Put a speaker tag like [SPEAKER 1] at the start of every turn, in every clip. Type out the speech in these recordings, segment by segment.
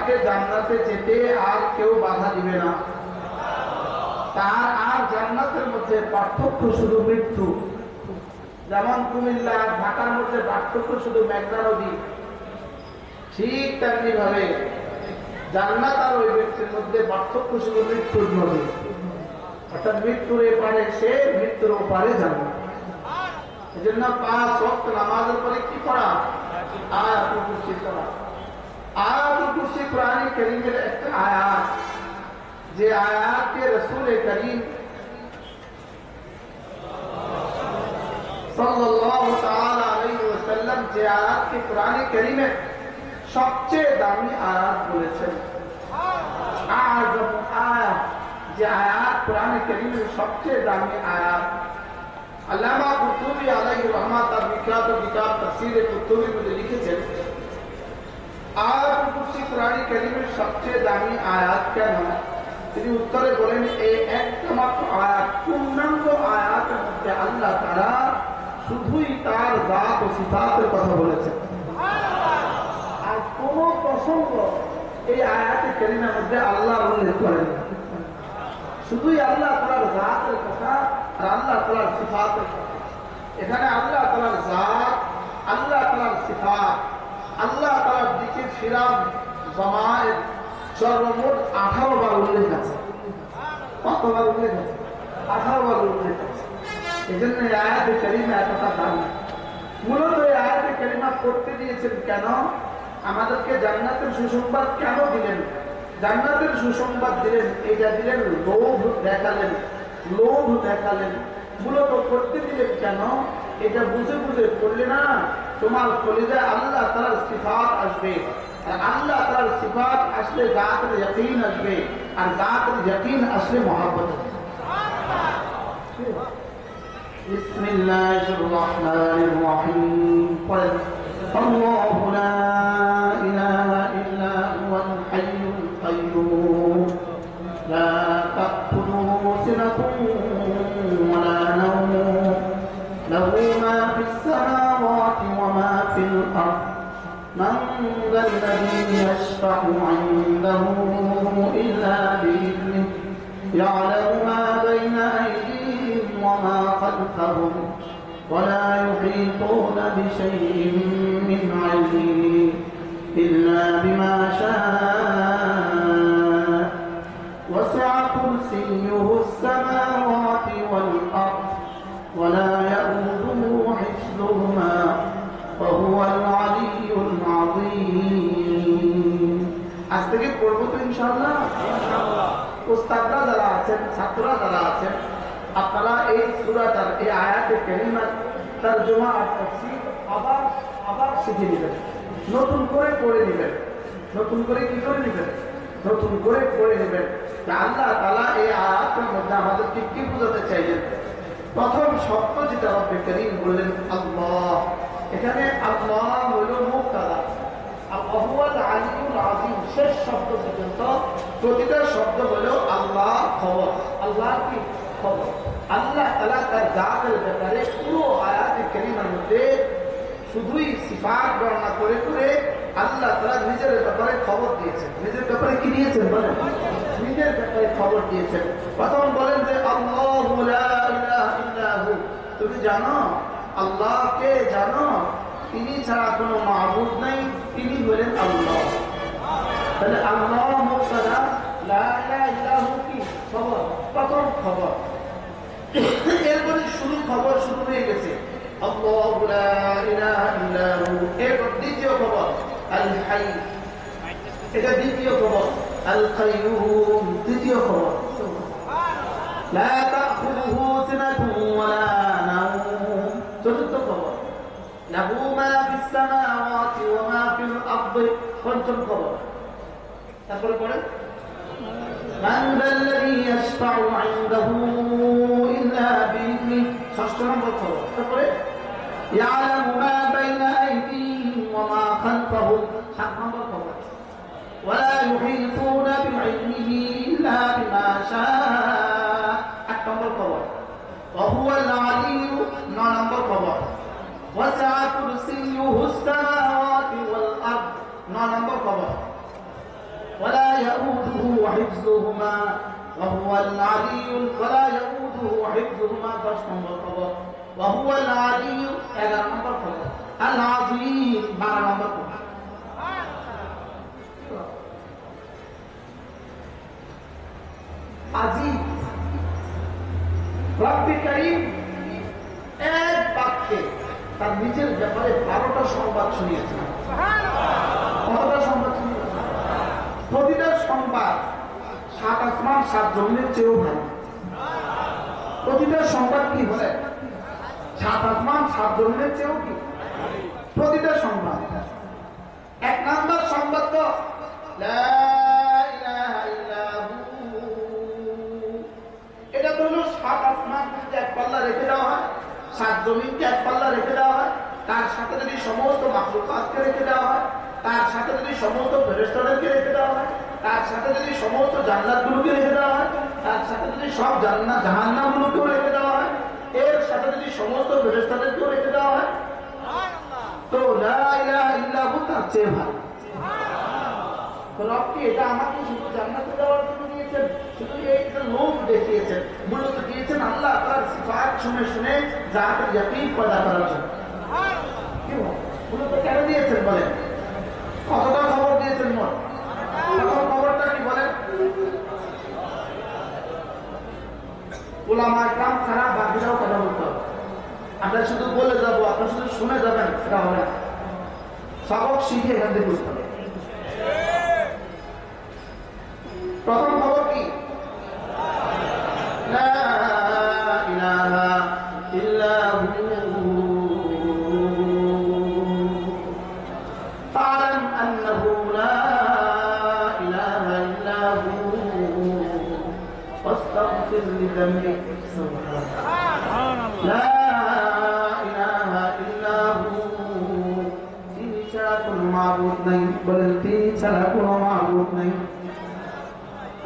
[SPEAKER 1] আপনাকে জান্নাতে যেতে আর কেউ বাধা দিবে না। তার আর জান্নাতের মধ্যে পার্থক্য শুধু মৃত্যু। যেমন কুমিল্লা আর ঢাকার মধ্যে পার্থক্য শুধু মেঘনা নদী, ঠিক তেমনি ভাবে জান্নাত আর ওই ব্যক্তির মধ্যে পার্থক্য শুধু মৃত্যুর নদী। অর্থাৎ মৃত্যুর এপারে সে, মৃত্যুর ওপারে জান্নাত। এই জন্য 5 ওয়াক্ত নামাজের পরে কি করা? আয়াতুল কুরসি পড়া। আয়াতুল কুরসি কোরআনে কারীমের একটা আয়াত, যে আয়াতকে রাসূল করিম সাল্লাল্লাহু তাআলা আলাইহি ওয়াসাল্লাম যে আয়াতকে কোরআনে কারীমের সবচেয়ে দামি আয়াত বলেছেন, আযম আয়াত, যে আয়াত কোরআনে কারীমের সবচেয়ে দামি আয়াত। আল্লামা কুরতুবী আলাইহি রহমাত তার বিখ্যাত কিতাব তাফসীরে কুরতুবী মধ্যে লিখেছেন, আয়াতুল কুরসি কোরআনে কারীমের সবচেয়ে দামি আয়াত কেন? তিনি উত্তরে বলেন, এই একটা মাত্র আয়াত, পূর্ণাঙ্গ আয়াতের মধ্যে আল্লাহ তাআলা শুধুই তার জাত ও সিফাতের কথা বলেছেন। আর কোন প্রসঙ্গ এই আয়াতে কারীমের মধ্যে আল্লাহ উল্লেখ করেন না। শুধুই আল্লাহ তাআলার জাতের কথা আর আল্লাহ তাআলার সিফাতের কথা। এখানে আল্লাহ তাআলার জাত, আল্লাহ তাআলার সিফাত, আল্লাহ তাআলার দিকে ফিরাম জামায়েত সর্বমোট 18 বার উল্লেখ আছে। কতবার উল্লেখ আছে? 18 বার উল্লেখ আছে। এই জন্য এই আয়াতে কারীমা এতটা দাম। মূলত এই আয়াতে কারীমা করতে দিয়েছেন কেন? আমাদেরকে জান্নাতের সুসংবাদ কেন দিলেন? জান্নাতের সুসংবাদ দিলেন, এটা দিলেন লোভ দেখালেন, লোভ দেখালেন। মূলত করতে দিলেন কেন? এটা বুঝে বুঝে করলে না তোমার কলিজায় আল্লাহ তাআলার সিফাত আসবে, আর আল্লাহ তাআলার সিফাত আসলে জাতের ইয়াকিন আসবে, আর জাতের ইয়াকিন আসলে মহব্বত আসবে। বিসমিল্লাহির রহমানির রহিম। আল্লাহু লা ইলাহা ইল্লা হুয়াল হাইয়ুল কাইয়্যুম লা তাখুযুহু সিনাতুন ওয়া লা নাওম লাহু মা ফিস সামাওয়াতি ওয়া মা ফিল আরদ মান যাল্লাযী ইয়াশফা'ু 'ইনদাহু ইল্লা বিইذনিহি ইয়া'লামু মা বাইনা আইদিহিম ওয়া মা খালফাহুম ولا يحيطون بشيء من علمه إلا بما شاء وسع كرسيه السماوات والأرض ولا يئوده حفظهما وهو العلي العظيم। আজ থেকে পড়ব তো ইনশাআল্লাহ। উস্তাদরা যারা আছেন, ছাত্ররা যারা আছেন, আপনারা এই সূরাটার এই আয়াতে কারীমার তরজমা আর তাফসীর আবার শিখে নেবেন, নতুন করে পড়ে নেবেন। নতুন করে কি করে নেবেন? নতুন করে পড়ে নেবেন। আল্লাহ তাআলা এই আয়াতের মধ্যে আমাদেরকে কি বোঝাতে চাইলেন? প্রথম শব্দ যেটা রব্বে কারীম বললেন আল্লাহ, এখানে আল্লাহ হলো মুবতাদা, আল্লাহুল আলিয়ুল আযীম শেষ শব্দ পর্যন্ত প্রতিটা শব্দ হলো আল্লাহ খবর। আল্লাহ কি খবর? আল্লাহ তাআলা তার জাতের ব্যাপারে পুরো আয়াতে কারীমার মধ্যে শুধুই সিফাত বর্ণনা করে করে আল্লাহ তাআলা নিজের ব্যাপারে খবর দিয়েছেন। নিজের ব্যাপারে কি দিয়েছেন বলেন? নিজের ব্যাপারে খবর দিয়েছেন। প্রথম বলেন যে আল্লাহু লা ইলাহা ইল্লা হু, তুমি জানো আল্লাহকে জানো, তিনি ছাড়া কোনো মাবুদ নাই, তিনি হলেন আল্লাহ। তাহলে আল্লাহ মুবতাদা, লা ইলাহা ইল্লা হু কি খবর? প্রথম খবর। এরপরে শুরু খবর শুরু হয়ে গেছে আল্লাহু লা ইলাহা ইল্লা হু। এরপর দ্বিতীয় খবর আল হাই, এটা দ্বিতীয় খবর। আল কাইয়্যুম তৃতীয় খবর। লা তাখুযুহু সিনাতুন ওয়া লা নাওম চতুর্থ খবর। লাহু মা ফিস সামাওয়াতি ওয়া মা ফিল আরদি পঞ্চম খবর। তারপরে পড়েন মান যাল্লাযী ইয়াশফা'ু 'ইনদাহু ইল্লা বিইذনিহি ষষ্ঠ নম্বর খবর। তারপরে ইয়ালামু মা বাইনা আইদিহিম ওয়া মা খালফাহুম সাত নম্বর খবর। ওয়ালা ইউহীতুনা বিইলমিহি ইল্লা বিমা শাআ আট নম্বর খবর। ওয়া হুয়াল আলিয়্যু নয় নম্বর খবর। ওয়াসআ কুরসিয়্যুহুস সামাওয়াতি ওয়াল আরদ নয় নম্বর খবর। وحفظهما وهو العلي ولا يؤوده حفظهما 10 নম্বর খবর وهو العلي 11 নম্বর খবর العظيم 12 নম্বর খবর আজিম রব্বি করিম এক বাক্যে তার নিজের ব্যাপারে 12টা সংবাদ শুনিয়েছেন। কতটা সংবাদ শুনিয়েছেন? প্রতিটা সংবাদ 7 আসমান 7 জমিনের চেয়েও ভালো। প্রতিটা সংবাদ কি বলে? 7 আসমান 7 জমিনের চেয়েও কি? প্রতিটা সংবাদ। 1 নাম্বার সংবাদ তো লা ইলাহা ইল্লাহু। এটা তো হলো 7 আসমানকে এক পাল্লা রেখে দেওয়া হয়, 7 জমিনকে এক পাল্লা রেখে দেওয়া হয়, তার সাথে যদি সমস্ত মাখলুকাতকে রেখে দেওয়া হয়, তার সাথে যদি সমস্ত ফেরেশতাদেরকে রেখে দেওয়া হয়, তার সাথে যদি সমস্ত জান্নাতগুলোকে রেখে দেওয়া হয়, তার সাথে যদি সব জান্নাত জাহান্নামগুলোকেও রেখে দেওয়া হয়, এর সাথে যদি সমস্ত ফেরেশতাদেরকেও রেখে দেওয়া হয়, তো লা ইলাহা ইল্লাহু তার চেয়ে ভালো। রবকে এটা আমাকে শুধু জান্নাতে যাওয়ার জন্য দিয়েছেন, শুধু একটা লোক দেখিয়েছেন, মূলত দিয়েছেন আল্লাহ তার সিফাত শুনে শুনে জাতের ইয়াকিন পয়দা করার জন্য। মূলত কেন দিয়েছেন বলেন? কতটা খবর দিয়েছেন মোট? খবরটা কি বলেন? উলামায়ে কেরাম ছাড়া বাকিরাও কথা বলতে হবে। আমরা শুধু বলে যাবো, আপনারা শুধু শুনে যাবেন, সেটা হবে না। সবক শিখে এখান থেকে বুঝতে হবে। প্রথম খবর কি? লা ইলাহা ইল্লাহু ফা'লাম আন্নাহু লা ইলাহা ইল্লাহু ওয়াস্তাগফির লিযামবিক। সুবহানাল্লাহ। লা ইলাহা ইল্লাহু, তিনি ছাড়া কোনো মাবুদ নাই। বলেন তিনি ছাড়া কোনো মাবুদ নাই।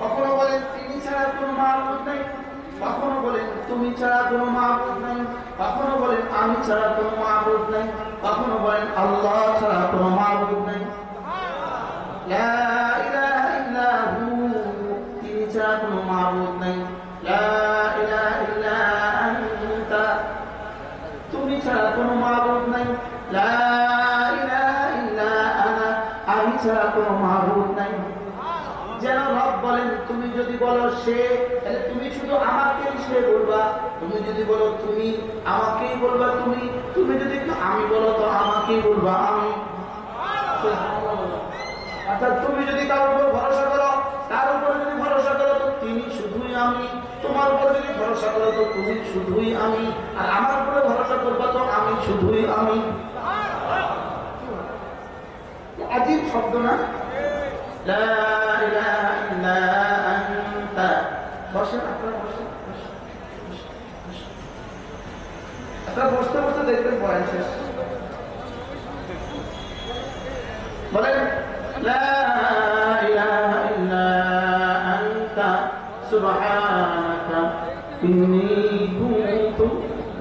[SPEAKER 1] কখনো বলেন তিনি ছাড়া কোনো মাবুদ নাই, কখনো বলেন তুমি ছাড়া কোনো মাবুদ নাই, কখনো বলেন আমি ছাড়া কোনো মাবুদ নাই, কখনো বলেন আল্লাহ ছাড়া কোনো মাবুদ নাই। লা ইলাহা ইল্লাহু, তিনি ছাড়া কোনো মাবুদ নাই। লা ইলাহা ইল্লা আনতা, তুমি ছাড়া কোনো মাবুদ নাই। লা ইলাহা ইল্লা আনা, আমি ছাড়া কোনো মাবুদ নাই। যেন রব বলেন তুমি যদি বলো সে, তাহলে তুমি শুধু আমাকেই সে বলবা, তুমি যদি বলো তুমি আমাকেই বলবা তুমি, তুমি যদি আমি বলো তো আমাকেই বলবা আমি। অর্থাৎ তুমি যদি কারোর উপর ভরসা করো, তার উপর যদি ভরসা করো তো তিনি শুধুই আমি, তোমার উপর যদি ভরসা করো তো তুমি শুধুই আমি, আর আমার উপরে ভরসা করবা তো আমি শুধুই আমি। আজীব শব্দ না? লা ইলাহা ইল্লা আনতা। বসেন আপনারা, বসেন। আপনারা বসতে বসতে দেখবেন বয়ান শেষ। বলেন লা ইলাহা ইল্লা আনতা সুবহানাকা ইন্নী কুনতু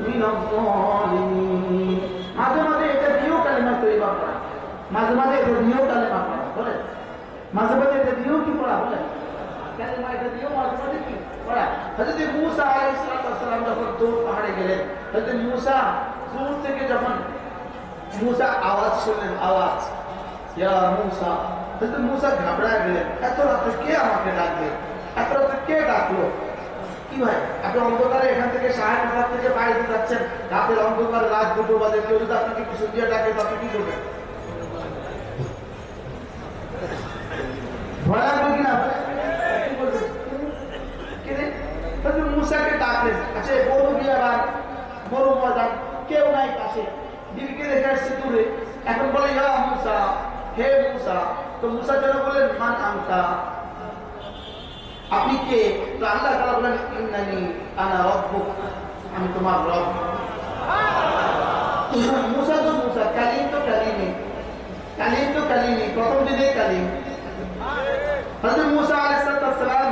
[SPEAKER 1] মিনাজ জালিমিন। মাঝে মাঝে এটা দিয়েও কালিমা তৈবা করা, মাঝে মাঝে এটা দিয়েও কালিমা পড়া। বলেন মাঝে মাঝে এটা দিয়েও কি পড়া? বলেন কালিমা এটা দিয়েও মাঝে মাঝে কি পড়া? হযরত মূসা আলাইহিস সালাম যখন দূর পাহাড়ে গেলেন, হযরত মূসা দূর থেকে যখন মূসা আওয়াজ শুনলেন, আওয়াজ ইয়া মূসা, হযরত মূসা ঘাবড়ায় গেলেন, এত রাতে কে আমাকে ডাকবে, এত রাতে কে ডাকলো? কি ভাই আপনি অন্ধকারে এখান থেকে 5:30 থেকে বাইরে যাচ্ছেন, রাতের অন্ধকার, রাত 2টো বাজে, কেউ যদি আপনাকে কিছু দিয়ে ডাকে তো আপনি কি করবেন? ভয় লাগবে কিনা? কি বলবেন? মূসাকে ডাকলেন, আচ্ছা বড় বিয়াবার বড় ময়দান, কেউ নাই পাশে, দিদিকে রেখে আসছে দূরে, এখন বলে ইয়া মূসা, হে মূসা। তো মূসা যেন বলেন মান আনতা, আপনি কে? তো আল্লাহ তাআলা বলেন ইন্নানি আনা রাব্বুক, আমি তোমার রব। মূসা তো মূসা, কালিম তো কালিমই, কালিম তো কালিমই, প্রথম দিনে কালিম। হযরত মূসা আলাইহিস সালাম,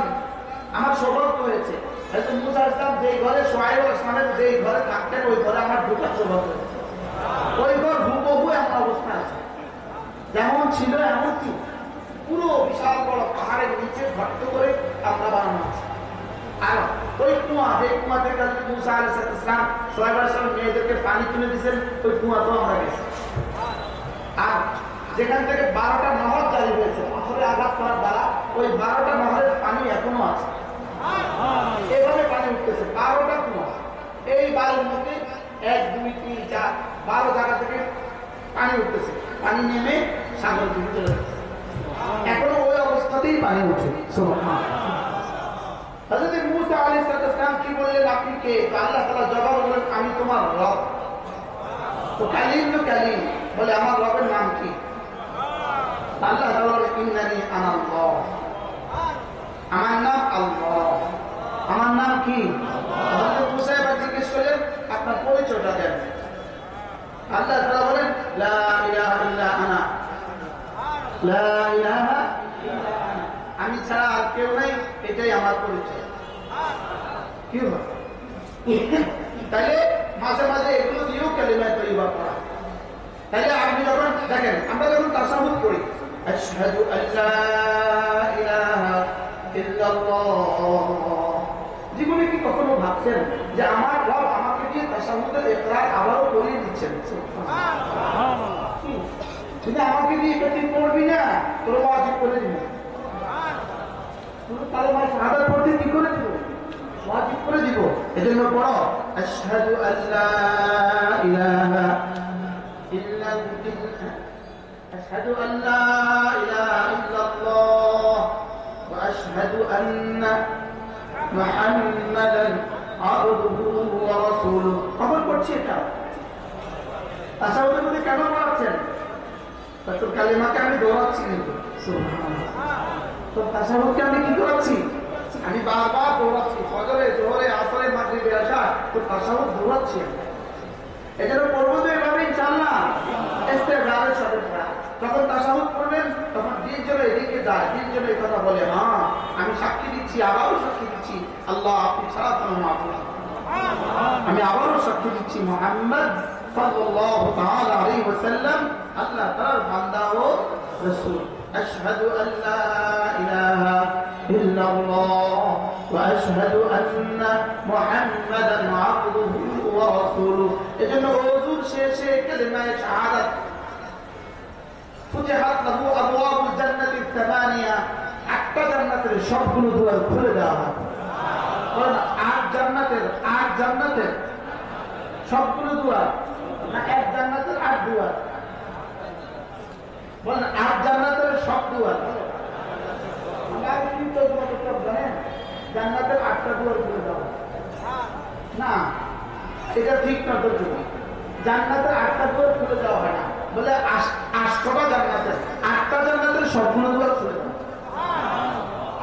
[SPEAKER 1] আমার সৌভাগ্য হয়েছে, হযরত মূসা আলাইহিস সালাম যেই ঘরে শুআয়ব আলাইহিস সালামের যেই ঘরে থাকতেন, ওই ঘরে আমার ঢোকার সৌভাগ্য হয়েছে। ওই ঘর হুবহু এমন অবস্থা আছে, যেমন ছিল এমন কি পুরো বিশাল বড় পাহাড়ের নিচে গর্ত করে কামরা বানানো আছে। আর ওই কুয়া, যে কুয়া থেকে মুসা আলাইহিস সালাম সাল্লাল্লাহু মেয়েদেরকে পানি তুলে দিয়েছেন, ওই কুয়া তো আমরা গেছি। আর যেখান থেকে 12টা নহর জারি হয়েছে পাথরে আঘাত করার দ্বারা, ওই 12টা নহরের পানি এখনো আছে, এভাবে পানি উঠতেছে। 12টা কুয়া, এই বালুর মধ্যে 1 2 3 4 12 জায়গা থেকে পানি উঠতেছে, পানি নেমে সাগর দিকে চলে যাচ্ছে, এখনো ওই অবস্থাতেই পানি উঠছে। হযরত মুসা আলাইহিস সালাম কি বললেন, আপনি কে? আল্লাহ তাআলা জবাব দিলেন, আমি তোমার রব। তো কালিম তো কালিম বলে, আমার রবের নাম কি? আল্লাহ তাআলা বলেন, ইন্নানি আনা আল্লাহ, আমার নাম আল্লাহ। আমার নাম কি? হযরত মুসা এবার জিজ্ঞেস করলেন, আপনার পরিচয়টা দেন। আল্লাহ তাআলা বলেন, লা ইলাহা ইল্লা আনা, লা ইলাহা ইল্লা আনা, আমি ছাড়া আর কেউ নাই, এটাই আমার পরিচয়। কি হবে? তাহলে মাঝে মাঝে এগুলো দিয়েও কালিমা তৈবা পড়া। তাহলে আপনি যখন দেখেন, আমরা যখন তাশাহুদ করি, আশহাদু আল্লা ইলাহা ইল্লাল্লাহ, জীবনে কি কখনো ভাবছেন যে আমার রব আমাকে দিয়ে তাশাহুদের ইকরার আবারও করিয়ে দিচ্ছেন? কিন্তু আমাকে দিয়ে এটা তুই পড়বি না, তোর ওয়াজিব করে দিবি, কালেমা শাহাদাত পড়তে কি করে দিব? ওয়াজিব করে দিব। এজন্য পড়ো, আশহাদু আল্লা ইলাহা ইল্লাল্লাহ, আশহাদু আল্লা ইলাহা ইল্লাল্লাহ ওয়া আশহাদু আন্না মুহাম্মাদান আবদুহু ওয়া রাসূলুহু। কখন পড়ছি এটা? তাশাহুদের মধ্যে কেন পড়াচ্ছেন? তো কালেমাকে আমি দৌড়াচ্ছি, কিন্তু সুবহানাল্লাহ, তো তাশাহুদকে আমি কি করাচ্ছি? আমি বারবার দৌড়াচ্ছি, ফজরে, জোহরে, আসরে, মাগরিবে, এশা, তো তাশাহুদ দৌড়াচ্ছি। এজন্য পড়বো তো এভাবে ইনশাআল্লাহ, ইস্তেগফারের সাথে পড়া। যখন তাশাহুদ পড়বেন তখন দিন যেন এদিকে যায়, দিন যেন এই কথা বলে, হ্যাঁ আমি সাক্ষী দিচ্ছি, আবারও সাক্ষী দিচ্ছি, আল্লাহ আপনি ছাড়া কোনো মাবুদ নেই। আমি আবারও সাক্ষী দিচ্ছি, মুহাম্মদ সাল্লাল্লাহু তাআলা আলাইহি ওয়াসাল্লাম আল্লাহ তাআলার বান্দা ও রাসূল। أشهد أن لا إله إلا الله وأشهد أن محمدا عبده ورسوله। এজন্য ওযুর শেষে কালিমা শাহাদাত, ফুতিহাত লাহু আবওয়াবুল জান্নাতি الثمانية, 8টা জান্নাতের সবগুলো দুয়ার খুলে দেওয়া হয়। কারণ 8 জান্নাতের সবগুলো দুয়ার না, এক জান্নাতের 8 দুয়ার? বলেন 8 জান্নাতের সব দুয়ার। আমরা কি তো জানেন জান্নাতের 8টা দুয়ার খুলে দেওয়া না, এটা ঠিক না। তো জান্নাতের 8টা দুয়ার খুলে দেওয়া হয় না, বলে 8টা জান্নাতের, 8টা জান্নাতের সবগুলো দুয়ার খুলে দেওয়া।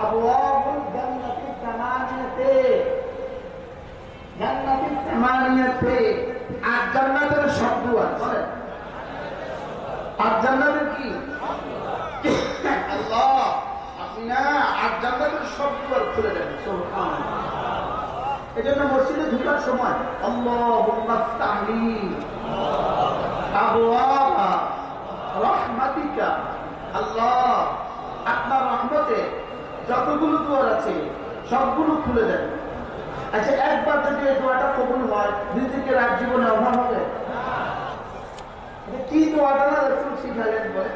[SPEAKER 1] আবওয়াবুল জান্নাতি সামানিয়াতে, জান্নাতি সামানিয়াতে, 8 জান্নাতের সব দুয়ার। বলেন 8 জান্নাতের কি? আল্লাহ আপনি না 8 জান্নাতের সব দুয়ার খুলে দেন, সুবহানাল্লাহ। এজন্য মসজিদে ঢোকার সময় আল্লাহুম্মা আফতাহলি আবওয়াবা রাহমাতিকা, আল্লাহ আপনার রহমতে যতগুলো দুয়ার আছে সবগুলো খুলে দেন। আচ্ছা, একবার যদি এই দোয়াটা কবুল হয়, রিজিকের আর জীবনে অভাব হবে? কি দোয়াটা না রাসূল শিখালেন বলে?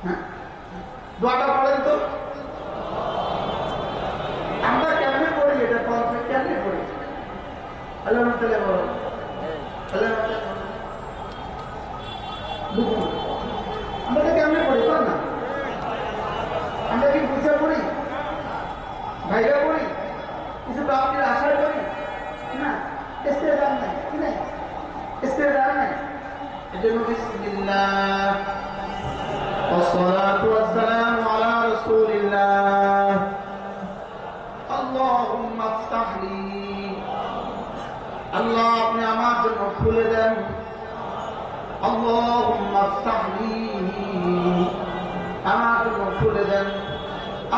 [SPEAKER 1] হ্যাঁ, দোয়াটা বলেন তো। আমরা কেমনে করি এটা? কেমনে করি? আলহামদুলিল্লাহ বলো, আলহামদুলিল্লাহ। আমরা তো কেমনে করি বল না? আমরা কি বুঝে পড়ি, ভাইরা পড়ি, কিছু প্রাপ্তির আশা করি না? ইস্তেদার নাই, কি নাই? ইস্তেদার নাই। এজন্য বিসমিল্লাহ والصلاة والسلام على رسول الله اللهم افتح لي, আল্লাহ আপনি আমার জন্য খুলে দেন। اللهم افتح لي, আমার জন্য খুলে দেন।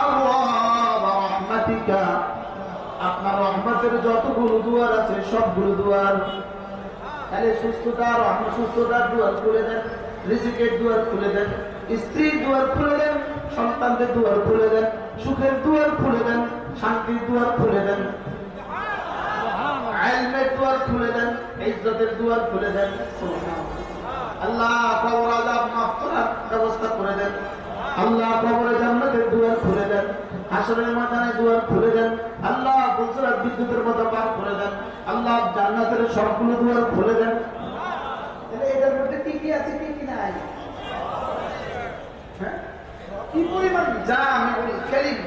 [SPEAKER 1] আবওয়াব রাহমাতিকা, আপনার রহমতের যতগুলো দুয়ার আছে সবগুলো দুয়ার। তাহলে সুস্থতার দুয়ার খুলে দেন, রিজিকের দুয়ার খুলে দেন, স্ত্রীর দুয়ার খুলে দেন, সন্তানদের দুয়ার খুলে দেন, সুখের দুয়ার খুলে দেন, শান্তির দুয়ার খুলে দেন, ইলমের দুয়ার খুলে দেন, ইজ্জতের দুয়ার খুলে দেন। আল্লাহ কবর আযাব মাফ করার ব্যবস্থা করে দেন। আল্লাহ কবরে জান্নাতের দুয়ার খুলে দেন, হাসরের ময়দানে দুয়ার খুলে দেন। আল্লাহ ফুলসরাত বিদ্যুতের মতো পার করে দেন। আল্লাহ জান্নাতের সবগুলো দুয়ার খুলে দেন। তাহলে এটার মধ্যে কি কি আছে, কি কি নাই? হ্যাঁ, কি পরিমাণ জামিউল কারীম,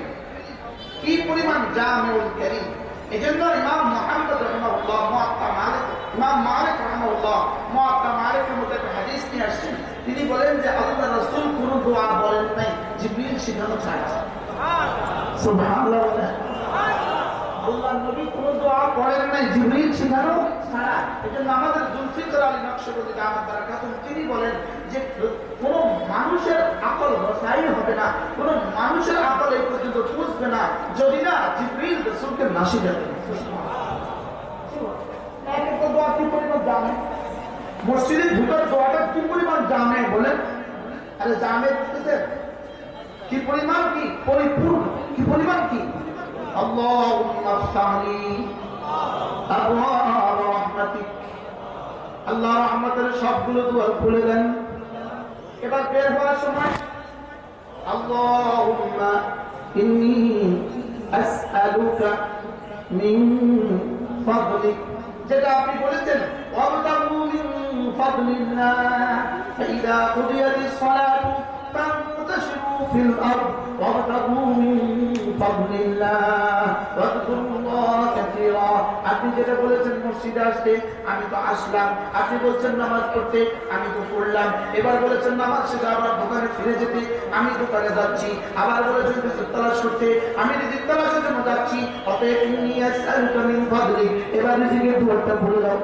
[SPEAKER 1] কি পরিমাণ জামিউল কারীম। এজন্য ইমাম মুহাম্মদ রাহিমাহুল্লাহ মুআত্তা মালিক, ইমাম মালিক রাহিমাহুল্লাহ মুআত্তা মালিকের মধ্যে একটা হাদিস নিয়ে আসছেন। তিনি বলেন যে আল্লাহ রাসূল কোন দোয়া বলেন নাই জিবরিল শেখানো ছাড়া। সুবহানাল্লাহ। আল্লাহ নবী কোন দোয়া পড়েন নাই জিবরিল শেখানো ছাড়া। এজন্য আমাদের জুলফিকার আলী নকশবন্দি দামাত বারাকাতুহু তিনি বলেন যে কোন মানুষের আকল বসাই হবে না, কোন মানুষের আকল এই পর্যন্ত পৌঁছবে না যদি না জিবরিল রাসূলকে না শিখাতেন। একটা দোয়া কি পরিমাণ জানে, মসজিদে ঢুকার দোয়াটা কি পরিমাণ জানে বলেন? আরে জানে কি পরিমাণ, কি পরিপূর্ণ, কি পরিমাণ, কি আল্লাহুম্মা আফতাহলি আবওয়াব রাহমাতিক। আল্লাহ রহমতের সবগুলো দুয়ার খুলে দেন। এবার বের হওয়ার সময় আল্লাহুম্মা ইন্নী আসআলুকা মিন ফাদলিক, যেটা আপনি বলেছেন ওয়াবতাগু মিন ফাদলিল্লাহ ফাইদা কুদিয়াতিস সালাতু ফান্তাশিরু ফিল আরদ ওয়াবতাগু মিন ফাদলিল্লাহ ওয়াযকুরুল্লাহ কাসীরা। আপনি যেটা বলেছেন মসজিদে আসতে, আমি তো আসলাম। আপনি বলছেন নামাজ পড়তে, আমি তো পড়লাম। এবার বলেছেন নামাজ শেষে আবার দোকানে ফিরে যেতে, আমি দোকানে যাচ্ছি। আবার বলেছেন রিজিক তালাশ করতে, আমি রিজিক তালাশের জন্য যাচ্ছি। অতএব ইন্নী আসআলুকা মিন ফাদলিক, এবার রিজিকের দুয়ারটা বলে দাও।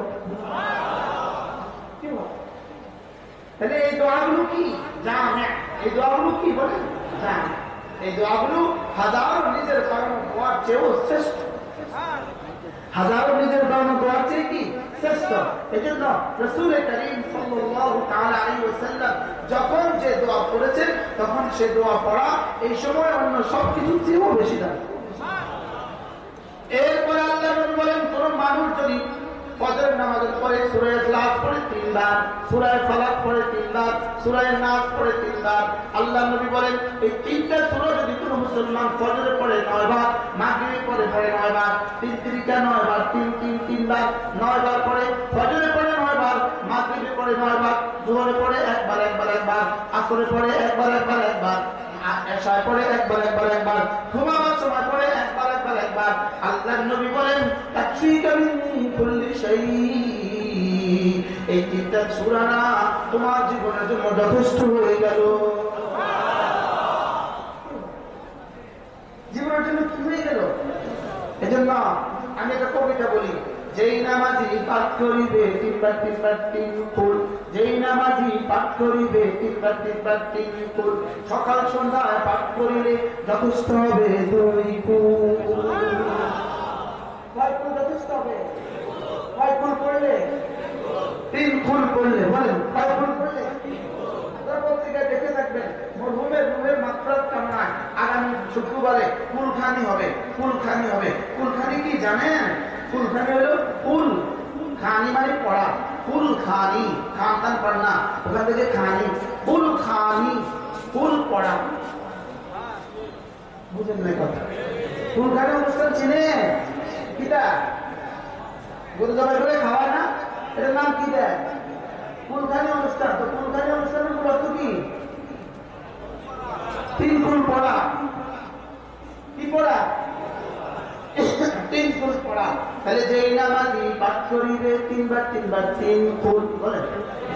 [SPEAKER 1] তাহলে এই দোয়াগুলো কি জামে, এই দোয়াগুলো কি বলেন জামে। এই দোয়াগুলো হাজারো নিজের বানানো দোয়ার চেয়েও শ্রেষ্ঠ, হাজারো নিজের বানানো দোয়ার চেয়ে কি শ্রেষ্ঠ। এজন্য রাসূল করিম সাল্লাল্লাহু তাআলা আলাইহি ওয়াসাল্লাম যখন যে দোয়া করেছেন, তখন সে দোয়া পড়া এই সময় অন্য সবকিছু চেয়েও বেশি দাম। এরপরে আল্লাহ নবী বলেন, কোন মানুষ যদি ফজরের নামাজের পরে সূরা ইখলাস পড়ে 3 বার, সূরা ফালাক পড়ে 3 বার, সূরা নাস পড়ে 3 বার, আল্লাহ নবী বলেন এই তিনটা সূরা যদি কোনো মুসলমান ফজরে পড়ে 9 বার, মাগরিবে পড়ে 9 বার, 3 3 9 বার, 3 বার, 9 বার পড়ে, ফজরে পড়ে 9 বার, মাগরিবে পড়ে 9 বার, যোহরে পড়ে একবার, আসরে পড়ে একবার, এশায় পড়ে একবার, ঘুমাবার সময় পড়ে একবার। আল্লাহর নবী বলেন তাকফিকা মিন কুল্লি শাই, এই তিনটা সূরা না তোমার জীবনের জন্য যথেষ্ট হয়ে গেল। জীবনের জন্য কি হয়ে গেল? এজন্য আমি একটা কবিতা বলি, যেই নামাজি পাঠ করিবে 3 বার 3 ফুল, যেই নামাজি পাঠ করিবে 3 বার 3 ফুল, সকাল সন্ধ্যায় পাঠ করিলে যথেষ্ট হবে 2 ফুল। কয় ফুল যথেষ্ট হবে? কয় ফুল পড়লে? 3 ফুল পড়লে। বলেন কয় ফুল পড়লে? পত্রিকায় দেখে থাকবেন রুমের মাত্রা কেমন। আগামী শুক্রবারে কুলখানি হবে। কুলখানি কি জানেন? কুলখানি হলো কুল খানি মানে পড়া, কুল খানি খানদান পড়না, ওখান থেকে খানি, কুল খানি কুল পড়া। বুঝেন না কথা? কুলখানি অনুষ্ঠান চিনে কিটা গরু জবাই করে খাওয়ায় না, এটার নাম কি দেয়? কুলখানি অনুষ্ঠান। তো কুলখানি অনুষ্ঠানের অর্থ কি? 3 ফুল পড়া। কি পড়া? 3 ফুল পড়া। তাহলে যেই নামাজি পাঠ করিবে 3 বার 3 ফুল, বলেন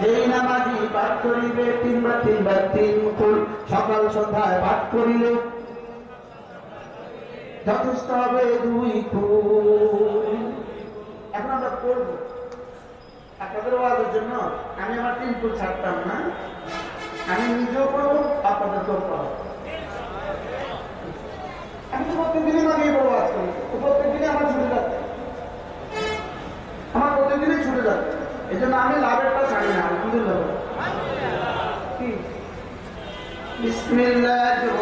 [SPEAKER 1] যেই নামাজি পাঠ করিবে 3 বার 3 ফুল, সকাল সন্ধ্যায় পাঠ করিলে যথেষ্ট হবে 2 ফুল। এখন আমরা পড়বো আপনাদের ওয়াজের জন্য। আমি আমার 3 ফুল ছাড়তাম না, আমি নিজেও পড়বো, আপনাদেরকেও পড়াবো। আমি তো প্রত্যেকদিনই মানিয়ে পড়বো আজকাল, তো প্রত্যেকদিনই আমার ছুটে যাচ্ছে, আমার প্রত্যেকদিনই ছুটে যাচ্ছে। এই জন্য আমি লাভেরটা ছাড়ি না, আলহামদুলিল্লাহ। কি বিসমিল্লাহির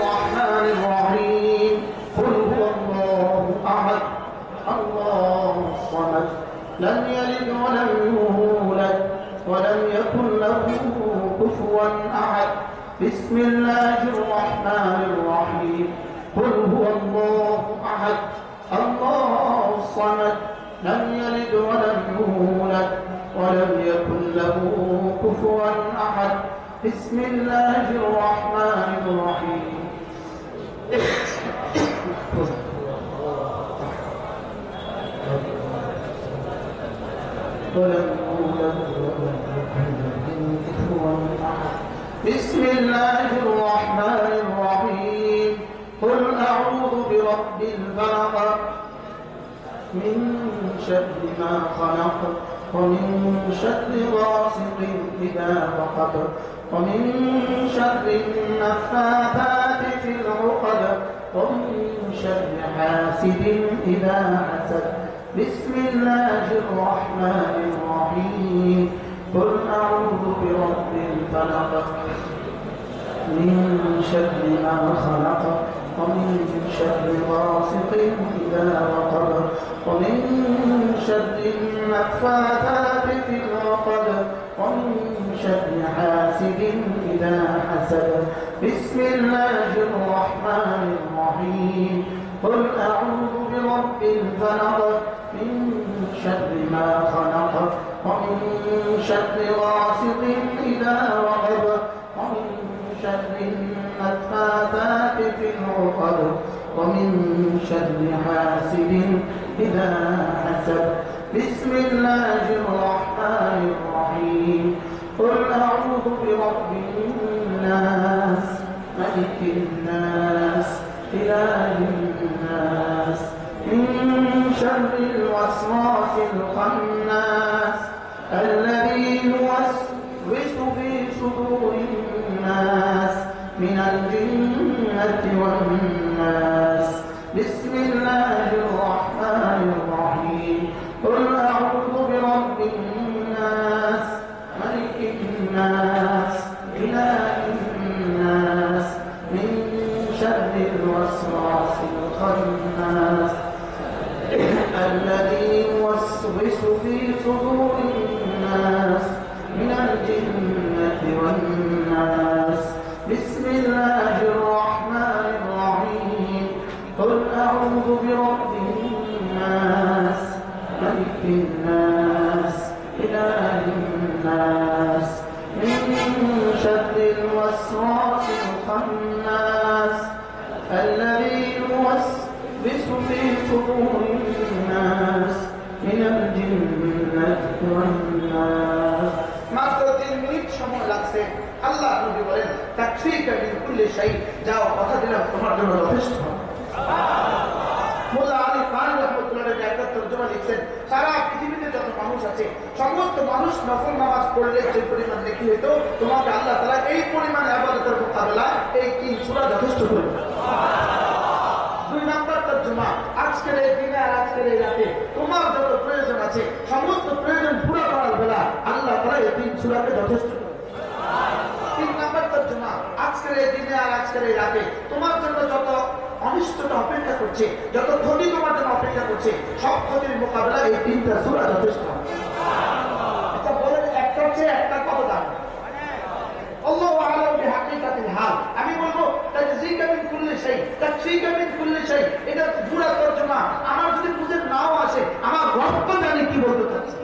[SPEAKER 1] كفوا أحد بسم الله الرحمن الرحيم قل هو الله أحد الله الصمد لم يلد ولم يولد ولم يكن له كفوا أحد بسم الله الرحمن الرحيم ولم يولد ولم يكن له كفوا أحد بسم الله الرحمن الرحيم قل أعوذ برب الفلق من شر ما خلق ومن شر غاسق إذا وقب ومن شر النفاثات في العقد ومن شر حاسد إذا حسد بسم الله الرحمن الرحيم قل أعوذ برب الفلق من شر ما خلق ومن شر غاسق إذا وقب ومن شر النفاثات في العقد ومن شر حاسد إذا حسد بسم الله الرحمن الرحيم قل أعوذ برب الفلق من شر ما خلق ومن شر غاسق إذا وقب ومن شر النفاثات في العقد ومن شر حاسد إذا حسد بسم الله الرحمن الرحيم قل أعوذ برب الناس ملك الناس إله الناس من شر الوسواس الخناس الذي يوسوس في صدور الناس من الجنة والناس بسم الله الرحمن الرحيم قل أعوذ برب الناس ملك الناس إله الناس من شر الوسواس الخناس الذي يوسوس في صدور الناس من الجنة والناس بسم الله الرحمن الرحيم قل أعوذ برب الناس ملك الناس إله الناس من شر الوسواس الخناس الذي يوسوس في صدور الناس من الجنة والناس মাত্র 3 মিনিট সময় লাগছে আল্লাহ নবী বলেন তাকফীকা মিন কুল্লি শাই যাও কথা দিলাম তোমার জন্য যথেষ্ট মোল্লা আলী খান রাহমাতুল্লাহ আলাইহি একটা তরজমা লিখছেন সারা পৃথিবীতে যত মানুষ আছে সমস্ত মানুষ নফল নামাজ পড়লে যে পরিমাণ নেকি হতো তোমাকে আল্লাহ তাআলা এই পরিমাণ ইবাদতের মোকাবেলা এই 3 সূরা যথেষ্ট করে দুই নাম্বার তরজমা আজকের এই দিনে আর আজকের এই রাতে তোমার যত প্রয়োজন আছে সমস্ত প্রয়োজন পুরো করার বেলা আল্লাহ তাআলা এই 3 সূরাকে যথেষ্ট করে তিন নাম্বার তরজমা আজকের এই দিনে আর আজকের এই রাতে তোমার জন্য যত অনিষ্টতা অপেক্ষা করছে যত ক্ষতি তোমার জন্য অপেক্ষা করছে সব ক্ষতির মোকাবেলা এই 3টা সূরা যথেষ্ট আচ্ছা বলেন একটার চেয়ে একটা কত দাম আল্লাহু আ'লামু বিহাকিকাতিল হাল আমি বলবো তাজযীকা মিন কুল্লি শাই তাকফীকা মিন কুল্লি শাই এটা পুরো তরজমা আমার যদি বুঝে নাও আসে আমার রব তো জানে কি বলতে চাচ্ছে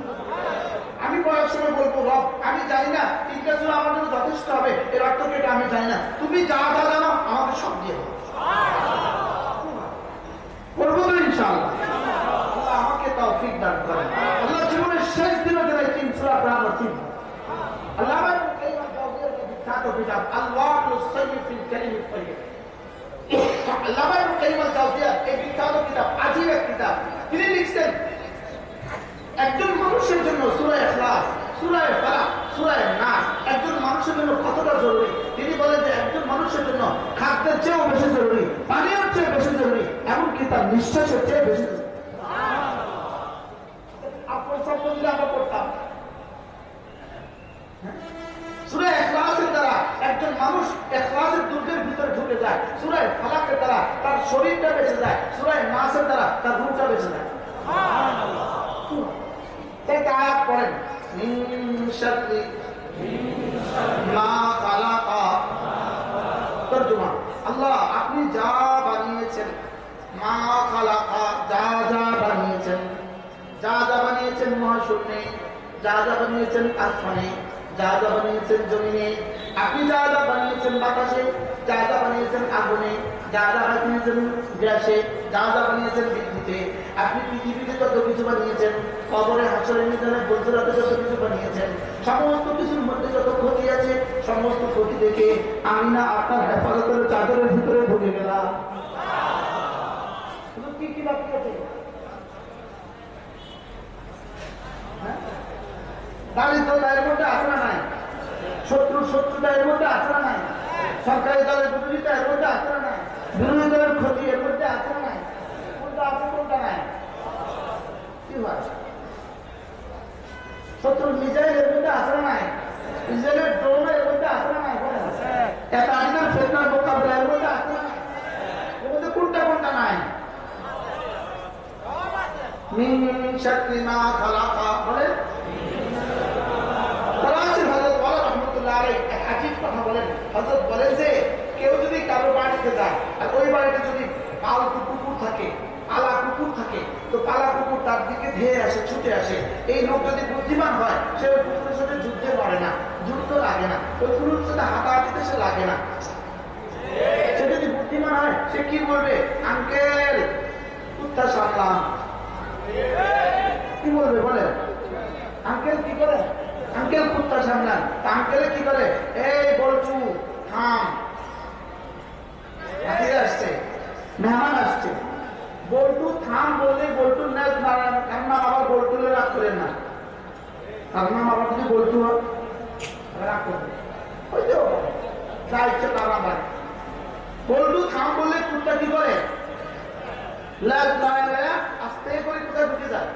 [SPEAKER 1] আমি কয়েক সময় বলবো রব আমি জানি না 3টা সূরা আমার জন্য যথেষ্ট হবে এর অর্থ কি এটা আমি জানি না তুমি যা যা জানো আমাকে সব দিয়ে দাও করবো তো ইনশাআল্লাহ আল্লাহ আমাকে তৌফিক দান করেন আল্লাহ জীবনের শেষ দিনে যারা 3 সূরা পড়া নসিব আল্লাহ আল্লাহুস সাইয়্যিদ ফিল কালিমিত তাইয়্যিব আল্লামা ইবনে কাইয়িম আল-জাওজিয়া এই বিখ্যাত কিতাব আজীব এক কিতাব তিনি লিখছেন একজন মানুষের জন্য সূরা ইখলাস সূরা ফালাক সূরা নাস একজন মানুষের জন্য কতটা জরুরি তিনি বলেন যে একজন মানুষের জন্য খাদ্যের চেয়েও বেশি জরুরি পানির চেয়ে বেশি জরুরি এমনকি তার নিঃশ্বাসের চেয়ে বেশি জরুরি আপনার সব যদি আমরা পড়তাম সূরা ইখলাসের দ্বারা একজন মানুষ ইখলাসের দুর্গের ভিতরে ঢুকে যায় সূরা ফালাকের দ্বারা তার শরীরটা বেঁচে যায় সূরা নাসের দ্বারা তার রূহটা বেঁচে যায় সুবহানাল্লাহ তাই আয়াত পড়েন মিন শাররি মা খালাকা। তর্জমা, আল্লাহ আপনি যা বানিয়েছেন, মা খালাকা যা যা বানিয়েছেন, যা যা বানিয়েছেন মহাশূন্যে, যা যা বানিয়েছেন আসমানে, যা যা বানিয়েছেন জমিনে, আপনি যা যা বানিয়েছেন বাতাসে, যা যা বানিয়েছেন আগুনে, যা যা বানিয়েছেন গ্যাসে, যা যা বানিয়েছেন বিদ্যুতে, আপনি পৃথিবীতে যত কিছু বানিয়েছেন, কবরে হাসরের ময়দানে বলজরাতে যত কিছু বানিয়েছেন, সমস্ত কিছুর মধ্যে যত ক্ষতি আছে, সমস্ত ক্ষতি দেখে আমি না আপনার হেফাজতের চাদরের ভিতরে ঢুকে গেলাম। কি কি বাকি আছে? দারিদ্রতা এর মধ্যে আছে না নাই? শত্রুতা এর মধ্যে আছে না নাই? সরকারি দলের বিরোধিতা এর মধ্যে আছে না নাই? বিরোধী দলের ক্ষতি এর মধ্যে আছে না নাই? কোনটা আছে কোনটা নাই? কি হয়? শত্রুর মিসাইল এর মধ্যে আছে না নাই? ইসরায়েলের ড্রোন এর মধ্যে আছে না নাই? এটা আজকের ফেতনার মোকাবিলা এর মধ্যে আছে না নাই? এর মধ্যে কোনটা কোনটা নাই? মিন শাররি মা খালাকা বলে বলেন যে কেউ যদি কারো বাড়িতে যায় আর ওই বাড়িতে যদি পালতু কুকুর থাকে, পালা কুকুর থাকে, তো পালা কুকুর তার দিকে ধেয়ে আসে, ছুটে আসে, এই লোক যদি বুদ্ধিমান হয় সে ওই কুকুরের সাথে যুদ্ধে পারে না, যুদ্ধ লাগে না, ওই কুকুরের সাথে হাতাহাতিতে সে লাগে না। সে যদি বুদ্ধিমান হয় সে কি বলবে? আঙ্কেল কুত্তা সামলাম। কি বলবে বলেন? আঙ্কেল কি করে? আঙ্কেল কুত্তা সামলান। আঙ্কেলে কি করে? এই বলছু থাম, আসছে মেহমান আসছে, বল্টু থাম বললে বল্টুর কান্না আবার বল্টুলে রাগ করেন না, কান্না আবার যদি বল্টু রাগ করবে, ওই তো যা ইচ্ছে তার আবার বল্টু থাম বললে কুত্তা কি করে? আস্তে করে কোথায় ঢুকে যায়,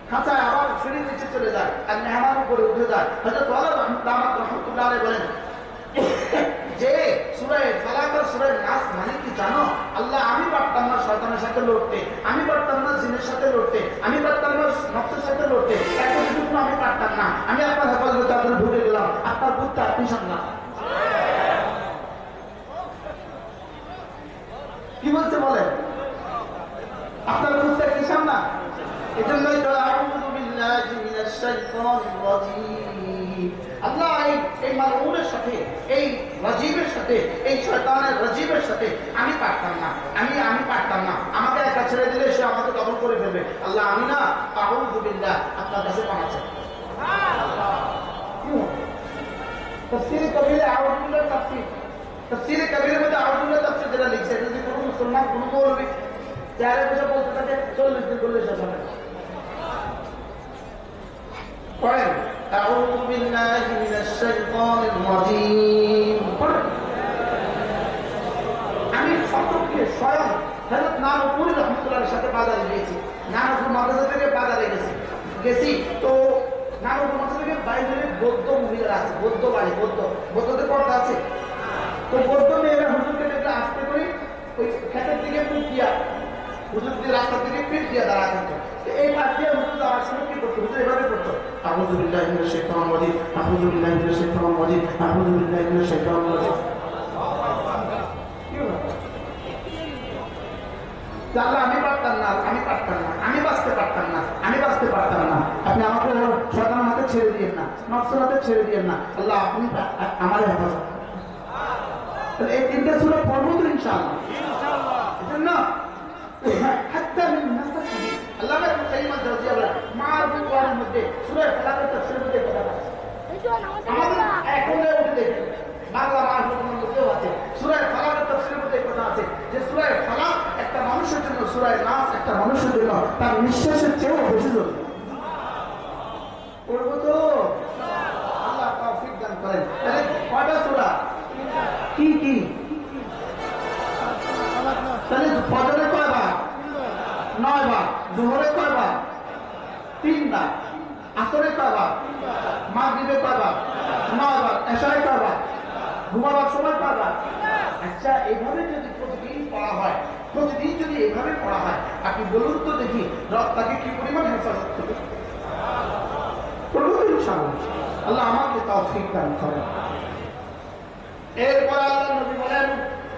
[SPEAKER 1] খাঁচায় আবার সিঁড়ির নিচে চলে যায় আর মেহমান উপরে উঠে যায়। হযরত ওমর রাহমাতুল্লাহ আলাইহি বলেন যে সূরা ফালাক আর সূরা নাস মানে কি জানো? আল্লাহ আমি পারতাম না শয়তানের সাথে লড়তে, আমি পারতাম না জিনের সাথে লড়তে, আমি পারতাম না নফসের সাথে লড়তে, এত কিছু আমি পারতাম না, আমি আপনার হেফাজতে আপনার ঢুকে গেলাম, আপনার কুত্তা আপনি সামলান। কি বলছে বলেন? আপনার কুত্তা কি সামলান? এজন্যই তো আউযু বিল্লাহি মিনাশ শাইতানির রাজীম। আল্লাহ এই মালউনের সাথে, এই রাজীবের সাথে, এই শয়তানের রাজীবের সাথে আমি পারতাম না, আমি পারতাম না, আমাকে একা ছেড়ে দিলে সে আমাকে দখল করে ফেলবে। আল্লাহ আমি না আউযু বিল্লাহ আপনার কাছে পানা চাই। তাফসীরে কবিরে আউযু বিল্লাহ তাফসীরে কবিরের মধ্যে আউযু বিল্লাহ তাফসীর যেটা লিখছে, যদি কোনো মুসলমান কোনো মৌলবী চেয়ারে বসে বলতে থাকে 40 দিন করলে শেষ হবে। পড়েন আউযু বিল্লাহি মিনাশ শাইতানির রাজীম। আমি সম্পর্কে স্বয়ং হযরত নানুপুরি রাহমাতুল্লাহর সাথে বাজারে গিয়েছি, নানুপুর মাদ্রাসা থেকে বাজারে গেছি তো নানুপুর মাদ্রাসা থেকে বাইরে বৌদ্ধ মহিলারা আছে, বৌদ্ধ বাড়ি, বৌদ্ধদের পর্দা আছে, তো বৌদ্ধ মেয়েরা হুজুরকে দেখলে আসতে করি ওই ক্ষেতের দিকে মুখ দিয়া, হুজুর দিয়ে রাস্তার দিকে পিঠ দিয়ে দাঁড়া থাকতো, এই পাশ দিয়ে হুজুর যাওয়ার সময় কি করতো? হুজুর এভাবে করতো, আউযু বিল্লাহি মিনাশ শাইতানির রাজীম, আউযু বিল্লাহি মিনাশ শাইতানির রাজীম, আউযু বিল্লাহি মিনাশ শাইতানির রাজীম। আল্লাহ আমি পারতাম না, আমি বাঁচতে পারতাম না, আপনি আমাকে শয়তানের হাতে ছেড়ে দিয়েন না, নফসের হাতে ছেড়ে দিয়েন না, আল্লাহ আপনি আমার হেফাজত। এই তিনটা সূরা পড়ব তো ইনশাআল্লাহ, এজন্য হাত্তা মিন নাসাসি আল্লাহ ইবনে কাইয়িম আল-জাওজিয়া বলেন মারুফ কোরআনের মধ্যে সূরা ফালাকের তাফসীরের মধ্যে কথা আছে, আমাদের এখন উঠে দেখেন বাংলা মারুফের মধ্যেও আছে, সূরা ফালাকের তাফসীরের মধ্যে কথা আছে যে সূরা ফালাক একটা মানুষের জন্য, সূরা নাস একটা মানুষের জন্য তার নিঃশ্বাসের চেয়েও বেশি জরুরি। পড়ব তো আল্লাহ তৌফিক দান করেন। তাহলে কয়টা সূরা? কি কি? তাহলে ফজরে কয়বার? 9 বার। যোহরে কয়বার? 3 বার। আসরে কয়বার? মাগরিবে কয়বার? 9 বার। এশায় কয়বার? ঘুমাবার সময় কয়বার? আচ্ছা এইভাবে যদি প্রতিদিন পড়া হয়, আপনি বলুন তো দেখি রব তাকে কি পরিমাণ হেফাজত করবে? ইনশাআল্লাহ। আল্লাহ আমাকে তৌফিক দান করেন। এরপর আল্লাহ নবী বলেন,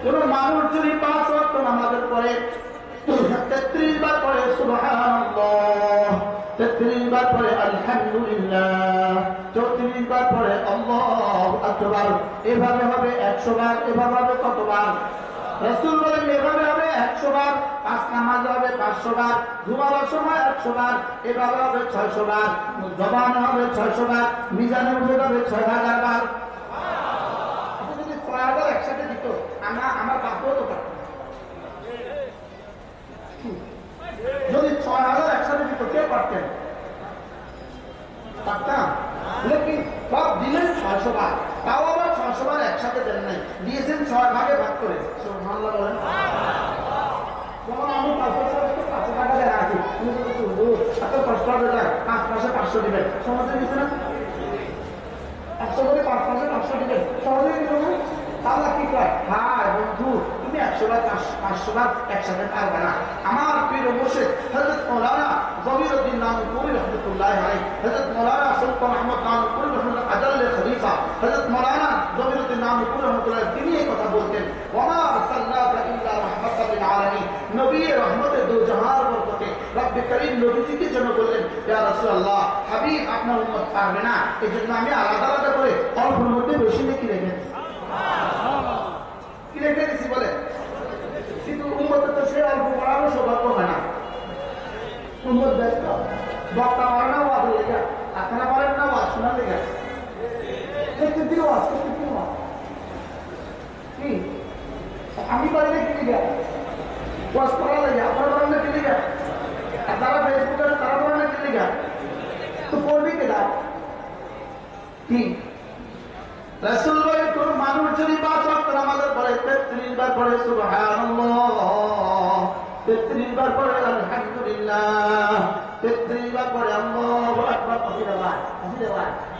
[SPEAKER 1] কোন মানুষ যদি 5 ওয়াক্ত নামাজের পরে 33 বার পরে সুবহানাল্লাহ, 33 বার পরে আলহামদুলিল্লাহ, 34 বার পরে আল্লাহু আকবার, এভাবে হবে 100 বার। এভাবে হবে কতবার? রাসূল বলেন এভাবে হবে 100 বার। 5 নামাজ হবে 500 বার, ঘুমাবার সময় 100 বার, এভাবে হবে 600 বার, জবানে হবে 600 বার, মিজানে উঠে যাবে 6000 বার। যদি 6000 একসাথে দিত আমার বাপও তো পারত। যদি 6000 একসাথে দিত কে পারতেন? পারতাম। লেকিন সব দিলেন 600 বার, তাও আবার 600 বার একসাথে দেন নাই, দিয়েছেন 6 ভাগে ভাগ করে। সুবহানাল্লাহ বলেন। যখন আমি 500 টাকা দেয় আছি, তুমি যদি এত কষ্ট হবে যায় 5 মাসে 500 দিবেন, সহজে দিচ্ছে না? 100 করে 5 মাসে 500 দিবেন, সহজে দিল না? তাহলে কি কয়, হ্যাঁ বন্ধু তুমি 100 বার 500 বার একসাথে পারবে না। আমার প্রিয় মুর্শিদ হযরত মাওলানা জমিরউদ্দিন নানুপুরি রহমাতুল্লাহ আলাইহি, হযরত মাওলানা সুলতান আহমদ নানুপুরি রহমাতুল্লাহ আজাল্লে খলিফা হযরত মাওলানা জমিরউদ্দিন নানুপুরি রহমাতুল্লাহ তিনি এই কথা বলতেন, ওয়া মা আরসালনাকা ইল্লা রাহমাতাল লিল আলামিন। নবী রহমতে দো জাহার বরকতে রব্বে করিম নবীজিকে জন্য বললেন, ইয়া রাসূলুল্লাহ হাবিব আপনার উম্মত পারবে না, এজন্য আমি আলাদা আলাদা করে অল্পের মধ্যে বেশি নেকি রেখেছি। কি রেখে দিছি বলে? কিন্তু উম্মতের তো সে অল্প পড়ানো সৌভাগ্য হয় না। উম্মত ব্যস্ত, বক্তা পারে না ওয়াজ লেগে, আপনারা পারেন না ওয়াজ শোনার লেগে, প্রত্যেকদিন ওয়াজ, প্রত্যেকদিন ওয়াজ। কি আমি পারি না কি লেগে? ওয়াজ করা লেগে, আপনারা পারেন না কি লেগে? আর যারা ফেসবুকে তারা পারেন না কি লেগে? তো পড়বি কেডা? কি রাসূল বলেন, কোন মানুষ যদি 5 ওয়াক্ত নামাজের পরে 33 বার পড়ে সুবহানাল্লাহ, 33 বার পড়ে আলহামদুলিল্লাহ, 33 বার পড়ে আল্লাহু আকবার,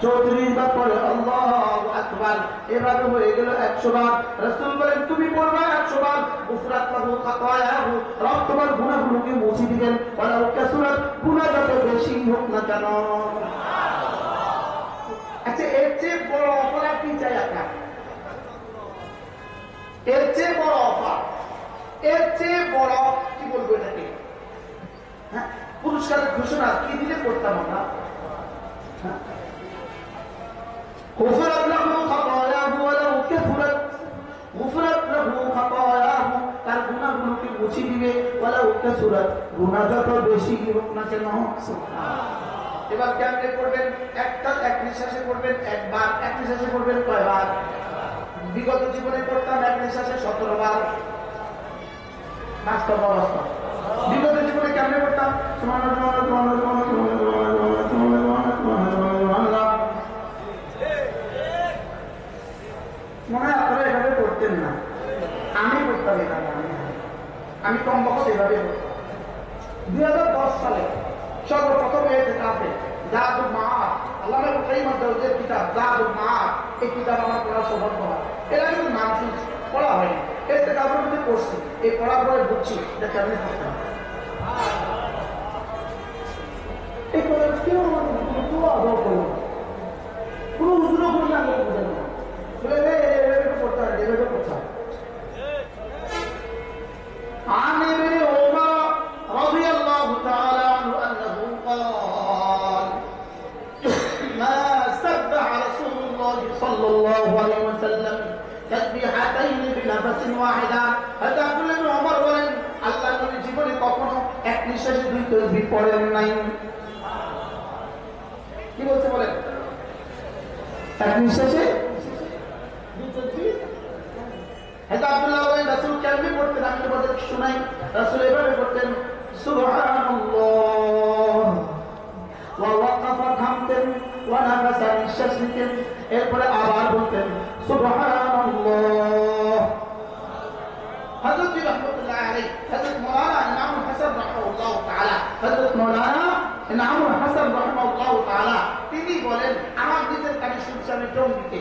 [SPEAKER 1] 34 বার পড়ে আল্লাহু আকবার, এভাবে হয়ে গেল 100 বার। রাসূল বলেন তুমি পড়বে 100 বার, গুফরাত লাহু খাতায়াহু, রব তোমার গুনাহগুলোকে মুছে দিবেন, ওয়ালাউ কাসুরাত, গুনাহ যত বেশি হোক না কেন। আচ্ছা এর চেয়ে বড় অফার আর কি চাই আপনার? এর চেয়ে বড় অফার, এর চেয়ে বড় কি বলবো এটাকে, হ্যাঁ পুরস্কারের ঘোষণা কি দিলে করতাম আমরা? গুফরাত লাহু খাতায়াহু ওয়ালাউ কাসুরাত, গুফরাত লাহু খাতায়াহু, তার গুনাহগুলোকে মুছে দিবে, ওয়ালাউ কাসুরাত, গুনাহ যত বেশি হোক না কেন। এবার কেমনে করবেন? এক নিঃশ্বাসে করবেন একবার, এক নিঃশ্বাসে করবেন কয়বার? বিগত জীবনে করতাম এক নিঃশ্বাসে 17 বার। বাস্তব অবস্থা বিগত জীবনে কেমনে করতাম? মনে হয় আপনারা এভাবে করতেন না, আমি করতাম এভাবে। আমি কমপক্ষে এভাবে করতাম। 2010 সালে সর্বপ্রথম এতেকাফে জাদুল মাআদ, আল্লামা ইবনে কাইয়িম আল-জাওজির কিতাব জাদুল মাআদ, এই কিতাব আমার পড়া সৌভাগ্য হয়। এর আগে তো নাম শুনছি, পড়া হয়নি। এতেকাফের মধ্যে পড়ছি, এই পড়ার পরে বুঝছি এটা কেমনে করতে হবে। এই কথা কেউ আদর করলো না, কোনো হুজুরও করলে আমি বুঝাবো না, বলে এভাবে করতে হয়, এভাবে করতে হয়। عن ابن عمر رضي الله تعالى عنه أنه قال ما سبح رسول الله صلى الله عليه وسلم تسبيحتين بنفس واحدة। هذا عبد الله بن عمر বলেন আল্লাহর নবী জীবনে কখনো এক নিঃশ্বাসে 2 তাসবিহ পড়েন নাই। কি বলতে বলেন? এক নিঃশ্বাসে 2 তাসবিহ। এটা আব্দুল্লাহ বলেন রাসূল কেমনে করতেন? আমি তোমাদের শোনাই। রাসূল এভাবে করতেন, সুবহানাল্লাহ ওয়া ওয়াকাফা, থামতেন, ওয়া নাফাসা, নিঃশ্বাস নিতেন, এরপরে আবার বলতেন সুবহানাল্লাহ। হযরত রাহমাতুল্লাহ আলাইহি, হযরত মাওলানা ইনামুল হাসান রাহিমাহুল্লাহ তাআলা, হযরত মাওলানা ইনামুল হাসান রাহিমাহুল্লাহ তাআলা তিনি বলেন, আমার নিজের কানে শুনছি আমি টঙ্গিতে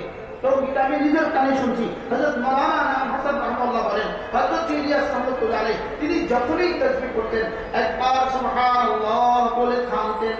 [SPEAKER 1] আমি নিজের কানে শুনছি। হযরত মাওলানা ইনামুল হাসান রাহিমাহুল্লাহ বলেন, হযরত ইলিয়াস রাহমাতুল্লাহ আলাইহি তিনি যখনই তাসবিহ করতেন একবার সুবহানাল্লাহ বলে থামতেন,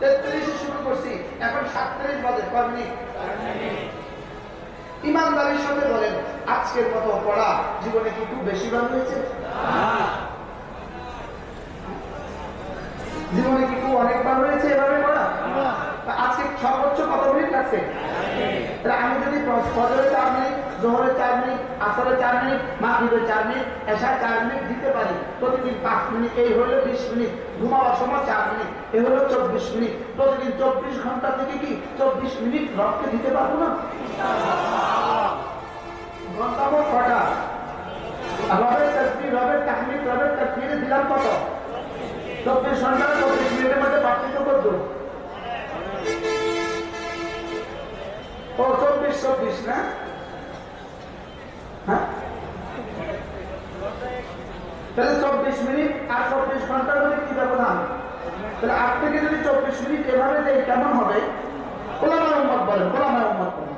[SPEAKER 1] 33 শুরু করছি, এখন 37 বাজে, কয় মিনিট? ইমানদারির সাথে বলেন, আজকের মতো পড়া জীবনে কি খুব বেশি ভালো হয়েছে? জীবনে কি খুব অনেক ভালো হয়েছে এভাবে পড়া? আজকে সর্বোচ্চ কত মিনিট লাগছে? আমি যদি ফজরে 4 মিনিট, জোহরে 4 মিনিট, আসরে 4 মিনিট, মাগরিবে 4 মিনিট, এশায় 4 মিনিট দিতে পারি, প্রতিদিন 5 মিনিট, এই হলো 20 মিনিট, ঘুমাবার সময় 4 মিনিট, এই হলো 24 মিনিট, প্রতিদিন 24 ঘন্টা থেকে কি 24 মিনিট রবকে দিতে পারবো না? ঘন্টা মোট কটা? রবের তাসবিহ, রবের তাহমিদ, রবের তাকবীরে দিলাম কত? 24 ঘন্টা 24 মিনিটের মধ্যে পার্থক্য করবো। ও 24 না? হ্যাঁ, তাহলে 24 মিনিট আর 24 ঘন্টার মধ্যে কি ব্যবধান? তাহলে আজ থেকে যদি 24 মিনিট এভাবে দেয় কেমন হবে? ওলামায়ে উম্মত বলেন, ওলামায়ে উম্মত বলেন,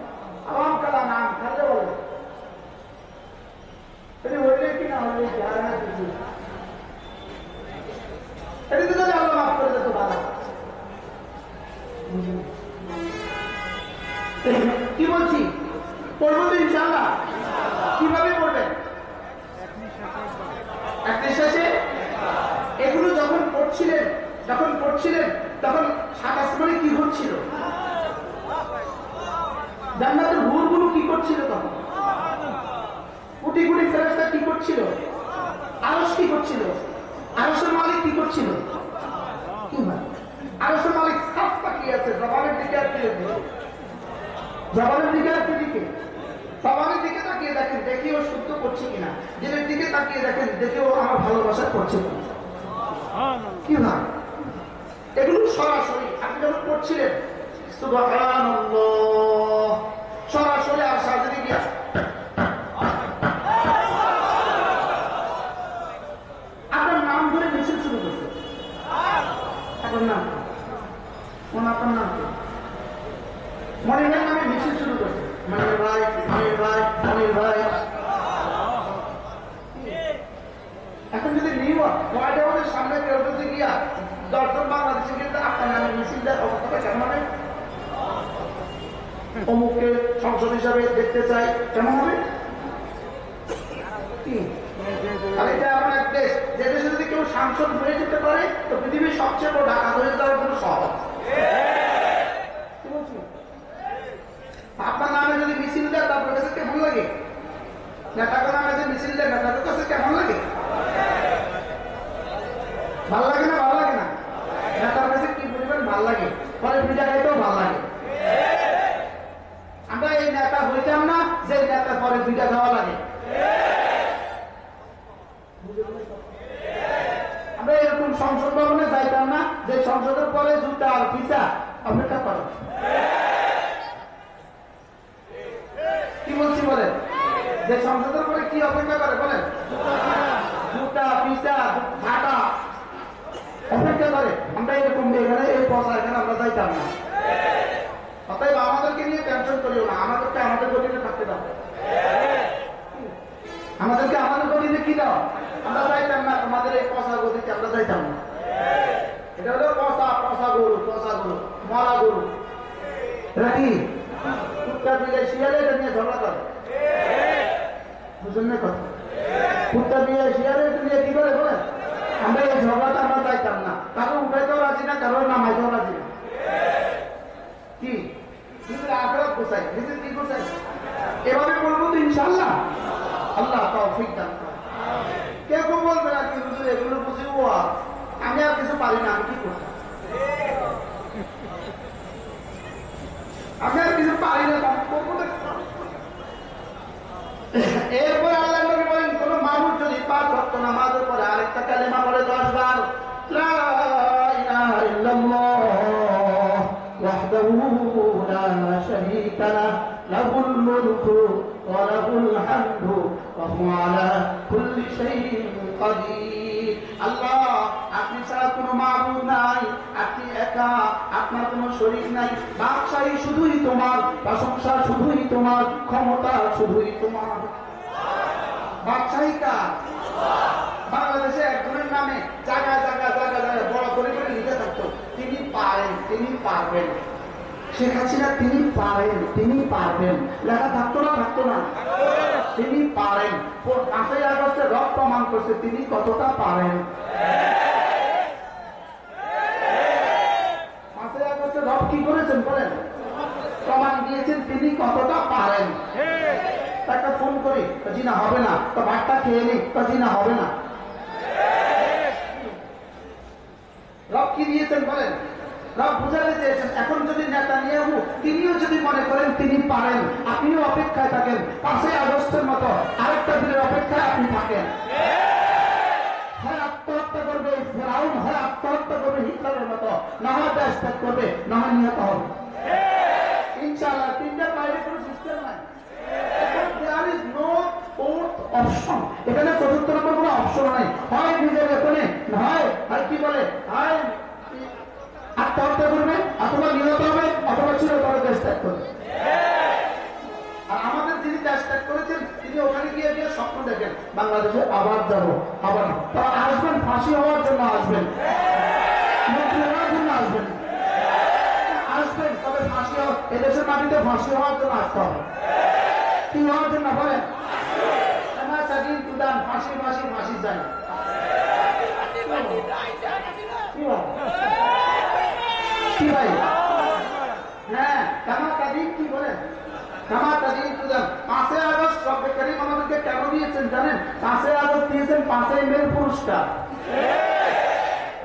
[SPEAKER 1] আওয়াম কালাম নাম খালে বলেন, এটা হইলে কি না হইলে কি আর না কিছু, এটা তো যদি আল্লাহ মাফ করে দিত ভালো। কি বলছি? পড়বো তো ইনশাআল্লাহ। কিভাবে পড়বেন? এক নিঃশ্বাসে। এগুলো যখন পড়ছিলেন তখন সাত আসমানে কি হচ্ছিল? জান্নাতের হুরগুলো কি করছিল? তখন কোটি কোটি ফেরেশতা কি করছিল? আরশ কি করছিল? আরশের মালিক কি করছিল? আরশের মালিক সাফ তাকিয়ে আছে, জবানের দিকে আর ফিরে দিকে, জবানের দিকে আর দিকে, জবানের দিকে তাকিয়ে দেখেন, দেখি ও শুদ্ধ করছে কিনা, দিনের দিকে তাকিয়ে দেখেন, দেখি ও আমার ভালোবাসা করছে কি না। এগুলো সরাসরি আপনি যখন করছিলেন সুবহানাল্লাহ, সরাসরি আর সাজে গিয়া আপনার নাম ধরে মিছিল শুরু করছে। আপনার নাম, আপনার নাম মনিরের নামে মিছিল শুরু করছে, মনির ভাই, মনির ভাই, মনির ভাই। এখন যদি হোয়াইট হাউসের সামনে কেউ যদি গিয়া 10 জন বাংলাদেশে কিন্তু আপনার নামে মিছিল দেয়, অবস্থাটা কেমন হবে? অমুককে সংসদ হিসাবে দেখতে চাই, কেমন হবে? আর এটা এমন এক দেশ, যে দেশে যদি কেউ সাংসদ হয়ে যেতে পারে তো পৃথিবীর সবচেয়ে বড় ডাকাত হয়ে যাওয়ার জন্য সহজ। আপনার নামে যদি মিছিল দেয় তারপর কাছে কেমন লাগে? নেতাকে নামে যে মিছিল দেয় নেতাদের কাছে কেমন লাগে? ভাল লাগে না? ভালো লাগে না? নেতার কাছে কি পরিমাণ ভাল লাগে, পরে পিঠা খাইতেও ভাল লাগে। আমরা এই নেতা হইতাম না যে নেতা পরে পিঠা খাওয়া লাগে। আমরা এরকম সংসদ ভবনে যাইতাম না যে সংসদের পরে জুতা আর পিঠা অপেক্ষা করে। কি বলছি বলেন? যে সংসদের পরে কি অপেক্ষা করে বলেন? জুতা, পিঠা, ঝাঁটা অপেক্ষা করে। আমরা এরকম এখানে এই পয়সা এখানে আমরা যাইতাম না। অতএব আমাদেরকে নিয়ে টেনশন করিও না, আমাদেরকে আমাদের গতিতে থাকতে দাও। আমাদেরকে আমাদের গতিতে কি দাও? আমরা যাইতাম না আমাদের এই পয়সা গতিতে, আমরা যাইতাম না। এটা হলো পয়সা গরু, মরা গরু। এটা কি কুত্তা দিলে শিয়ালে এটা নিয়ে ঝগড়া করে, বুঝলেন না কথা? কুত্তা দিয়ে শিয়ালে এটা নিয়ে কি করে বলে? আমরা এই ঝগড়াটা আমরা চাইতাম না। কারো উঠাইতেও রাজি না, কারো নামাইতেও রাজি না। কি নিজের আখেরাত গোছাই, নিজের কি গোছাই? এভাবে বলবো তো ইনশাআল্লাহ। আল্লাহ তৌফিক দান করেন। কেউ কেউ বলবেন আর কি হুজুর এগুলো বুঝি ও আমি আর কিছু পারি না, আমি কি করব? আমি আর কিছু পারি না, এরপরে আল্লাহ নবী বলেন কোন মানুষ যদি 5 ওয়াক্ত নামাজের পরে আরেকটা কালেমা পড়ে 10 বার, লা ইলাহা ইল্লাল্লাহ ওয়াহদাহু লা শারীকা লাহু লাহুল মুলকু ওয়া লাহুল হামদু ওয়া হুয়া আলা কুল্লি শাইইন কাদির। আল্লাহ আপনি ছাড়া কোনো মাবুদ নাই, আপনি একা, আপনার কোনো শরীক নাই, বাদশাহী শুধুই তোমার, প্রশংসা শুধুই তোমার, ক্ষমতা শুধুই তোমার। বাদশাহী কার? বাংলাদেশে একজনের নামে জায়গায় জায়গায় বড় করে লিখে থাকতো, তিনি পারেন, শেখ হাসিনা তিনি পারেন, তিনি পারবেন, লেখা থাকতো না, থাকতো না, তিনি পারেন। 5ই আগস্টে রব প্রমাণ করছে তিনি কতটা পারেন। 5ই আগস্টে রব কি করেছেন বলেন, প্রমাণ দিয়েছেন তিনি কতটা পারেন। একটা ফোন করি, জি না হবে না, তো ভাতটা খেয়ে নি, জি না হবে না। রব কি দিয়েছেন বলেন, রব বুঝাতে চেয়েছেন। এখন যদি নেতানিয়াহু তিনিও যদি মনে করেন তিনি পারেন, আপনিও অপেক্ষায় থাকেন 5ই আগস্টের মতো আরেকটা দিনের অপেক্ষায় আপনি থাকেন। হয় আত্মহত্যা করবে ফেরাউন, হয় আত্মহত্যা করবে হিটলারের মতো, না হয় দেশ ত্যাগ করবে, না হয় নিহত হবে। ইনশাআল্লাহ তিনটার বাইরে কোনো সিস্টেম নাই। There is no fourth option. এখানে চতুর্থ নম্বর কোনো অপশন নাই। হয় নিজের বেতনে, হয় কি বলে, হয় আত্মহত্যা করবে, অথবা নিহত হবে, অথবা চিরতরে দেশ ত্যাগ করবে। আর আমাদের যিনি দেশ ত্যাগ করেছেন তিনি ওখানে গিয়ে গিয়ে স্বপ্ন দেখেন বাংলাদেশে আবার যাবো, আবার তারা আসবেন ফাঁসি হওয়ার জন্য, আসবেন মন্ত্রী হওয়ার জন্য, আসবেন আসবেন, তবে ফাঁসি হওয়ার, এদেশের মাটিতে ফাঁসি হওয়ার জন্য আসতে হবে। কি হওয়ার জন্য বলেন, ফাঁসি ফাঁসি ফাঁসি চাই। কি ভাই, হ্যাঁ কামা কাদিম কি বলেন, কামা কাদিম তুদান। 5ই আগস্ট রব্বে কারীম আমাদেরকে কেন দিয়েছেন জানেন? 5ই আগস্ট দিয়েছেন 5ই মে পুরস্কার।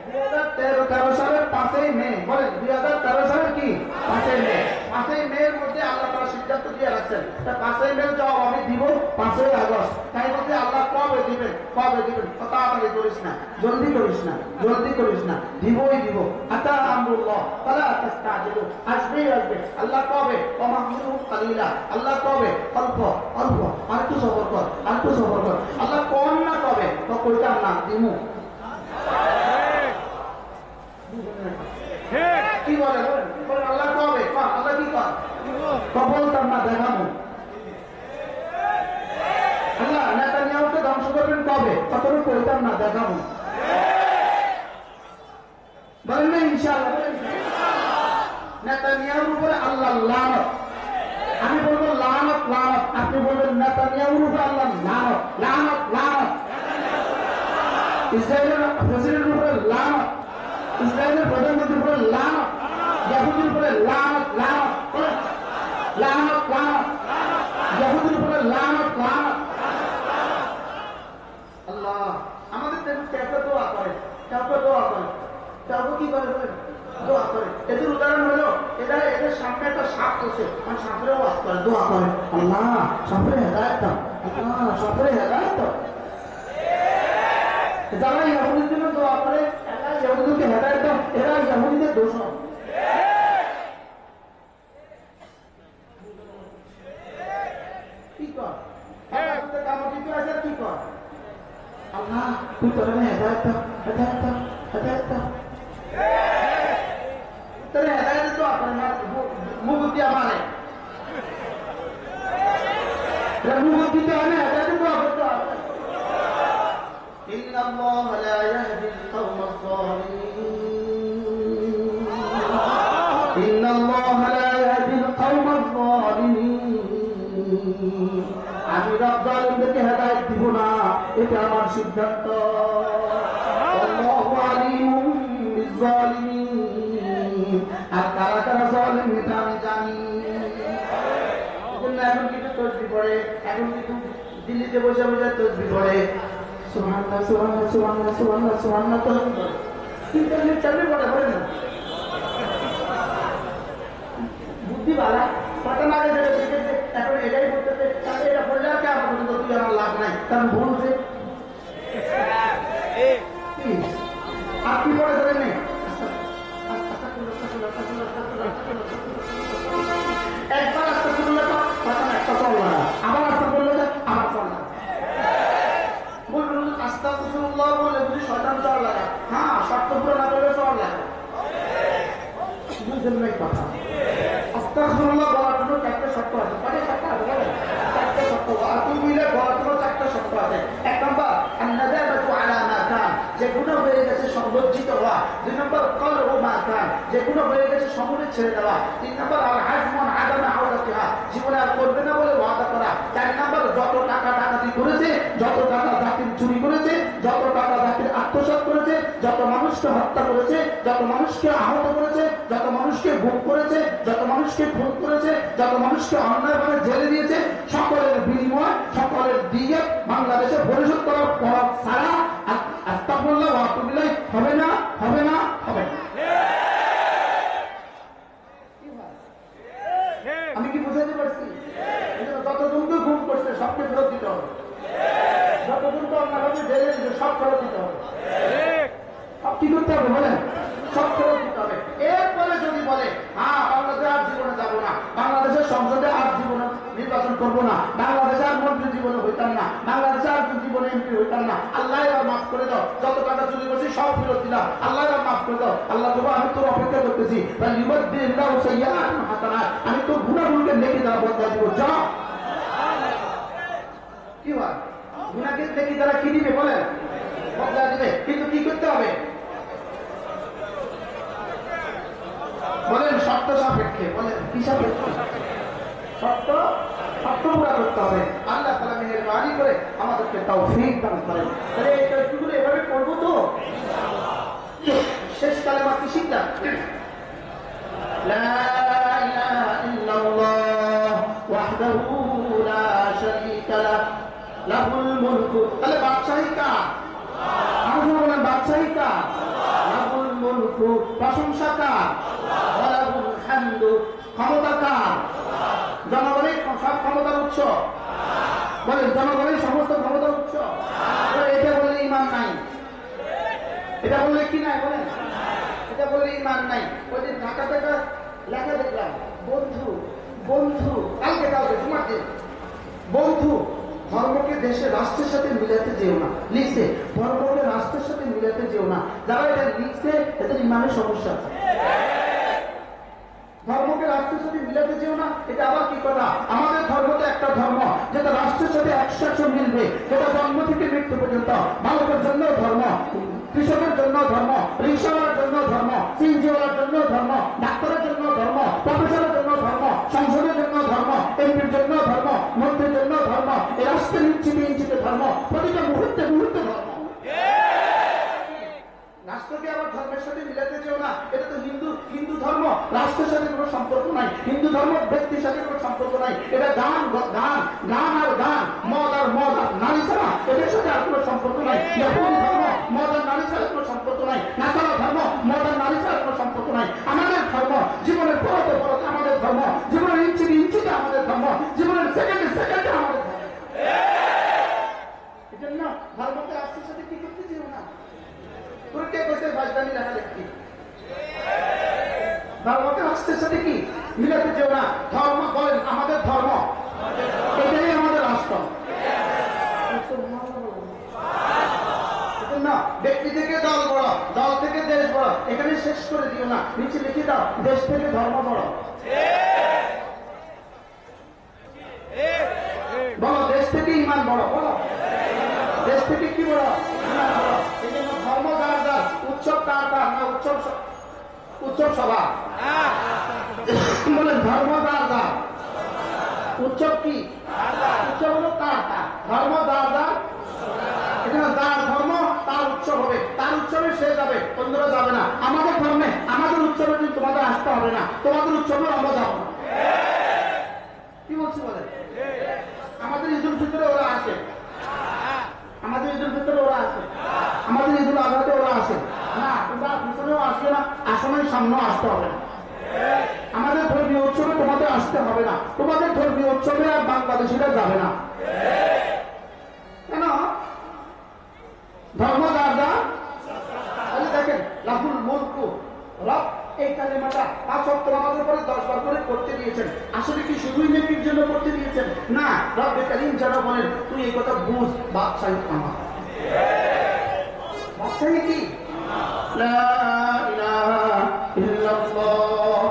[SPEAKER 1] 2013 সালের 5ই মে, বলেন 2013 সালের কি 5ই মে। 5ই মে এর মধ্যে আল্লাহ তাআলা সিদ্ধান্ত দিয়ে রাখছেন 5ই মে জবাব আমি দিব 5ই আগস্ট। তাই মধ্যে আল্লাহ কবে দিবেন, কবে দিবেন, তাড়াতাড়ি করিস না, জলদি করিস না, জলদি করিস না, দিবই দিব। আতা আমরুল্লাহ ফালা তাস্তাজিলু, আসবেই আসবে। আল্লাহ কবে, ওমাহমিলু কালিলা, আল্লাহ কবে, অল্প অল্প, আর একটু সবর কর, আর একটু সবর কর। আল্লাহ কোন না কবে, তো কইতাম না দিমু। কি বলে বলেন, আল্লাহ কবে, আল্লাহ কি কর, বলতাম না দেখাবো। আল্লাহ নেতানিয়াহুকে ধ্বংস করবেন কবে, তখন কইতাম না দেখাবো। বলেন না ইনশাআল্লাহ। নেতানিয়াহুর উপরে আল্লাহ লানত, আমি বলবো লানত লানত, আপনি বলবেন নেতানিয়াহুর উপরে আল্লাহ লানত লানত লানত। ইসরায়েলের প্রেসিডেন্টের উপরে লানত, ইসরায়েলের প্রধানমন্ত্রীর উপরে লানত, ইহুদির উপরে লানত লানত লানত লানত, ইহুদির উপরে লানত লানত। আল্লাহ আমাদের দেখুন কাউকে দোয়া করে, কাউকে দোয়া করে, কাউকে কি করে দোয়া করে। এদের উদাহরণ হলো এরা, এদের সামনে একটা সাপ করছে, মানে সাপেরও ওয়াজ করে, দোয়া করে, আল্লাহ সাপের হেদায়েত দাও, আল্লাহ সাপের হেদায়েত দাও। যারা ইহুদির জন্য দোয়া করে, আল্লাহ ইহুদিকে হেদায়েত দাও, এরা ইহুদিদের দোষর। কি কর কি কর, আল্লাহ তুই তোর হেদায়েত দাও, হেদায়েত দাও, হেদায়েত দাও। তোর হেদায়েত দোয়া করে না, মুখ দিয়া মানে মুখ দিতে হয় না, হেদায়েত দোয়া করতে হবে। إن الله لا يهدي القوم الظالمين إن الله لا يهدي القوم الظالمين আমি রব জালিমদেরকে হেদায়েত দিব না, এটা আমার সিদ্ধান্ত। আল্লাহু আলিমুম বিজ্জালিমিন, আর কারা কারা জালিম এটা আমি জানি। এখন কিছু তসবিহ পড়ে, এখন কিছু দিল্লিতে বসে বসে তসবিহ পড়ে, সুবহানাল্লাহ সুবহানাল্লাহ সুবহানাল্লাহ সুবহানাল্লাহ সুবহানাল্লাহ তসবিহ পড়ে। ইন্টারনেট চালিয়ে পড়ে পড়ে না, বুদ্ধি বাড়া পাতা না গেছে শিখেছে, এখন এটাই বলতেছে, তাহলে এটা পড়লে আর কে আমার পর্যন্ত তুই আমার লাভ নাই, কারণ ভুলছে। আপনি পড়ে ধরেন নেই, একবার আস্তে করলে তো একটা চল না, আবার আস্তে করলে আবার চল না। বলবেন আস্তাগফিরুল্লাহ বলে বুঝি শয়তান চল লাগা, হ্যাঁ শর্ত পুরো না করলে চল লাগা, বুঝলেন না এই কথা। আস্তাগফিরুল্লাহ বলার জন্য 4টা শর্ত আছে, কয়টা শর্ত আছে বলেন? 4টা শর্ত। আর তুই মিলে বলার জন্য 4টা শর্ত আছে। 1 নম্বর আন-নাদাবাতু আলা মা কান, যে গুনাহ হয়ে গেছে সংলজ্জিত হওয়া। 2 নম্বর কলহু মা কান, যে গুনাহ হয়ে গেছে সমূলে ছেড়ে দেওয়া। 3 নম্বর আল আজমান আদামা আওলাতিহা, জীবনে আর করবে না বলে ওয়াদা করা। 4 নম্বর যত টাকা ডাকাতি করেছে, যত টাকা জাতির চুরি করেছে, যত টাকা জাতির আত্মসাৎ করেছে, যত মানুষকে হত্যা করেছে, যত মানুষকে আহত করেছে, যত মানুষকে গুম করেছে, যত মানুষকে খুন করেছে, যত মানুষকে অন্যায়ভাবে জেলে দিয়েছে, সকলের বিনিময়, সকলের দিয়ে বাংলাদেশে পরিশোধ করার পর ছাড়া আস্তাগফিরুল্লাহ ওয়া আতুবু ইলাইহি হবে না, হবে না, হবে না। আমি কি বুঝাতে পারছি? যতজনকে গুম করছে সবকে ফেরত দিতে হবে, যতজনকে অন্যভাবে জেলে দিতে সব ফেরত দিতে হবে। সব কি করতে হবে বলেন? সব ফেরত দিতে হবে। এরপরে যদি বলে হ্যাঁ বাংলাদেশে আর জীবনে যাবো না, বাংলাদেশের সংসদে আর জীবনে নির্বাচন করবো না, বাংলাদেশে আর মন্ত্রী জীবনে হইতাম না, বাংলাদেশে আর জীবনে এমপি হইতাম না, আল্লাহ এবার মাফ করে দাও, যত টাকা চুরি করছি সব ফেরত দিলাম, আল্লাহ এবার মাফ করে দাও। আল্লাহ তবু আমি তোর অপেক্ষা করতেছি, আমি তোর গুণাগুণকে নেকি দ্বারা বদলা দিব। যা কি হয় গুণাকে নেকি দ্বারা কি দিবে বলেন? বদলা দিবে। কিন্তু কি করতে হবে বলেন? শর্ত সাপেক্ষে। বলেন কি সাপেক্ষে? শর্ত পুরা করতে হবে। আল্লাহ তাআলা মেহেরবানি করে আমাদেরকে তৌফিক দান করেন। তাহলে এই তৌফিকগুলো এভাবে করবো তো ইনশাআল্লাহ। শেষ কালেমা কি শিখলাম? লা ইলাহা ইল্লাল্লাহ ওয়াহদাহু লা শারীকা লাহ লাহুল মুলকু। তাহলে বাদশাহী কার? আল্লাহ। বলেন বাদশাহী কার? লাহুল মুলকু, প্রশংসা কার? ওয়া লাহুল হামদু, ক্ষমতা কার? জনগণের সব ক্ষমতার উৎস। বলেন জনগণের সমস্ত ক্ষমতার উৎস। এটা বললে ঈমান নাই, এটা বললে কি নাই বলেন? এটা বললে ঈমান নাই। ওই দিন ঢাকা থেকে লেখা দেখলাম, বন্ধু বন্ধু কালকে জুমার দিন, বন্ধু ধর্মকে দেশে রাষ্ট্রের সাথে মিলাতে যেও না। লিখছে ধর্মকে রাষ্ট্রের সাথে মিলাতে যেও না। যারা এটা লিখছে এদের ইমানের সমস্যা আছে। ধর্মকে রাষ্ট্রের সাথে মিলাতে যেও না, এটা আবার কি কথা? আমাদের ধর্ম তো একটা ধর্ম যেটা রাষ্ট্রের সাথে 100 মিলবে, যেটা জন্ম থেকে মৃত্যু পর্যন্ত। মানুষের জন্য ধর্ম, কৃষকের জন্য ধর্ম, রিক্সাওয়ালার জন্য ধর্ম, সিএনজিওয়ালার জন্য ধর্ম, ডাক্তারের জন্য ধর্ম, প্রফেসরের জন্য ধর্ম, সংসদের জন্য ধর্ম, এমপির জন্য ধর্ম, মন্ত্রীর জন্য ধর্ম, এই রাষ্ট্রের ইঞ্চিতে ইঞ্চিতে ধর্ম, প্রতিটা মুহূর্তে মুহূর্তে ধর্ম। রাষ্ট্রকে আবার ধর্মের সাথে মিলাতে চেও না। এটা তো হিন্দু ধর্ম রাষ্ট্রের সাথে কোনো সম্পর্ক নাই, হিন্দু ধর্ম ব্যক্তির সাথে কোনো সম্পর্ক নাই। এটা গান আর গান, মদ আর নারী ছাড়া এদের সাথে আর কোনো সম্পর্ক নাই। ইহুদি ধর্ম মদ আর নারী ছাড়া কোনো সম্পর্ক নাই, নাসারা ধর্ম মদ আর নারী ছাড়া কোনো সম্পর্ক নাই। আমাদের ধর্ম জীবনের পরতে পরতে আমাদের ধর্ম, জীবনের ইঞ্চিতে ইঞ্চিতে আমাদের ধর্ম, জীবনের সেকেন্ডে সেকেন্ডে আমাদের ধর্ম। এই জন্য ধর্মকে রাষ্ট্রের সাথে কি করতে চেও না। ধর্মকে রাষ্ট্রের সাথে কি মিলাতে চেও না। ধর্ম বলেন আমাদের ধর্ম, এটাই আমাদের রাষ্ট্র। ব্যক্তি থেকে দল বড়, দল থেকে দেশ বড়, এখানে শেষ করে দিও না। নিচে লিখে দাও দেশ থেকে ধর্ম বড়। বলো দেশ থেকে ইমান বড়। বলো দেশ থেকে কি বড়? ইমান বড়। এই জন্য ধর্ম যার যার, উৎসব কার কার না উৎসব সভা। বলেন ধর্ম যার যার, উৎসব কি? উৎসব হলো কার কার, ধর্ম যার যার। এখানে যার ধর্ম তার উৎসব হবে, তার উৎসবে সে যাবে, অন্যরা যাবে না। আমাদের ধর্মে আমাদের উৎসবে কিন্তু তোমাদের আসতে হবে না, তোমাদের উৎসবে আমরা যাবো না। কি বলছি বলেন? আমাদের ঈদুল ফিতরে ওরা আসে, আমাদের ঈদুল ফিতরে ওরা আসে, আমাদের ঈদুল আজহাতে ওরা আসে না। তোমরা পিছনেও আসবে না, আসনের সামনেও আসতে হবে না। আমাদের ধর্মীয় উৎসবে তোমাদের আসতে হবে না, তোমাদের ধর্মীয় উৎসবে আর বাংলাদেশিরা যাবে না। কেন? ধর্ম যার যার। দেখেন লাহুল মুলকু, রব এই কালেমাটা 5 ওয়াক্ত নামাজের পরে 10 বার করে করতে দিয়েছেন। আসলে কি শুধুই নেকির জন্য করতে দিয়েছেন? না, রব্বে কারীম যারা বলেন তুই এই কথা বুঝ, বাদশাহী আমার। বাদশাহী কি? লা ইলাহা ইল্লাল্লাহ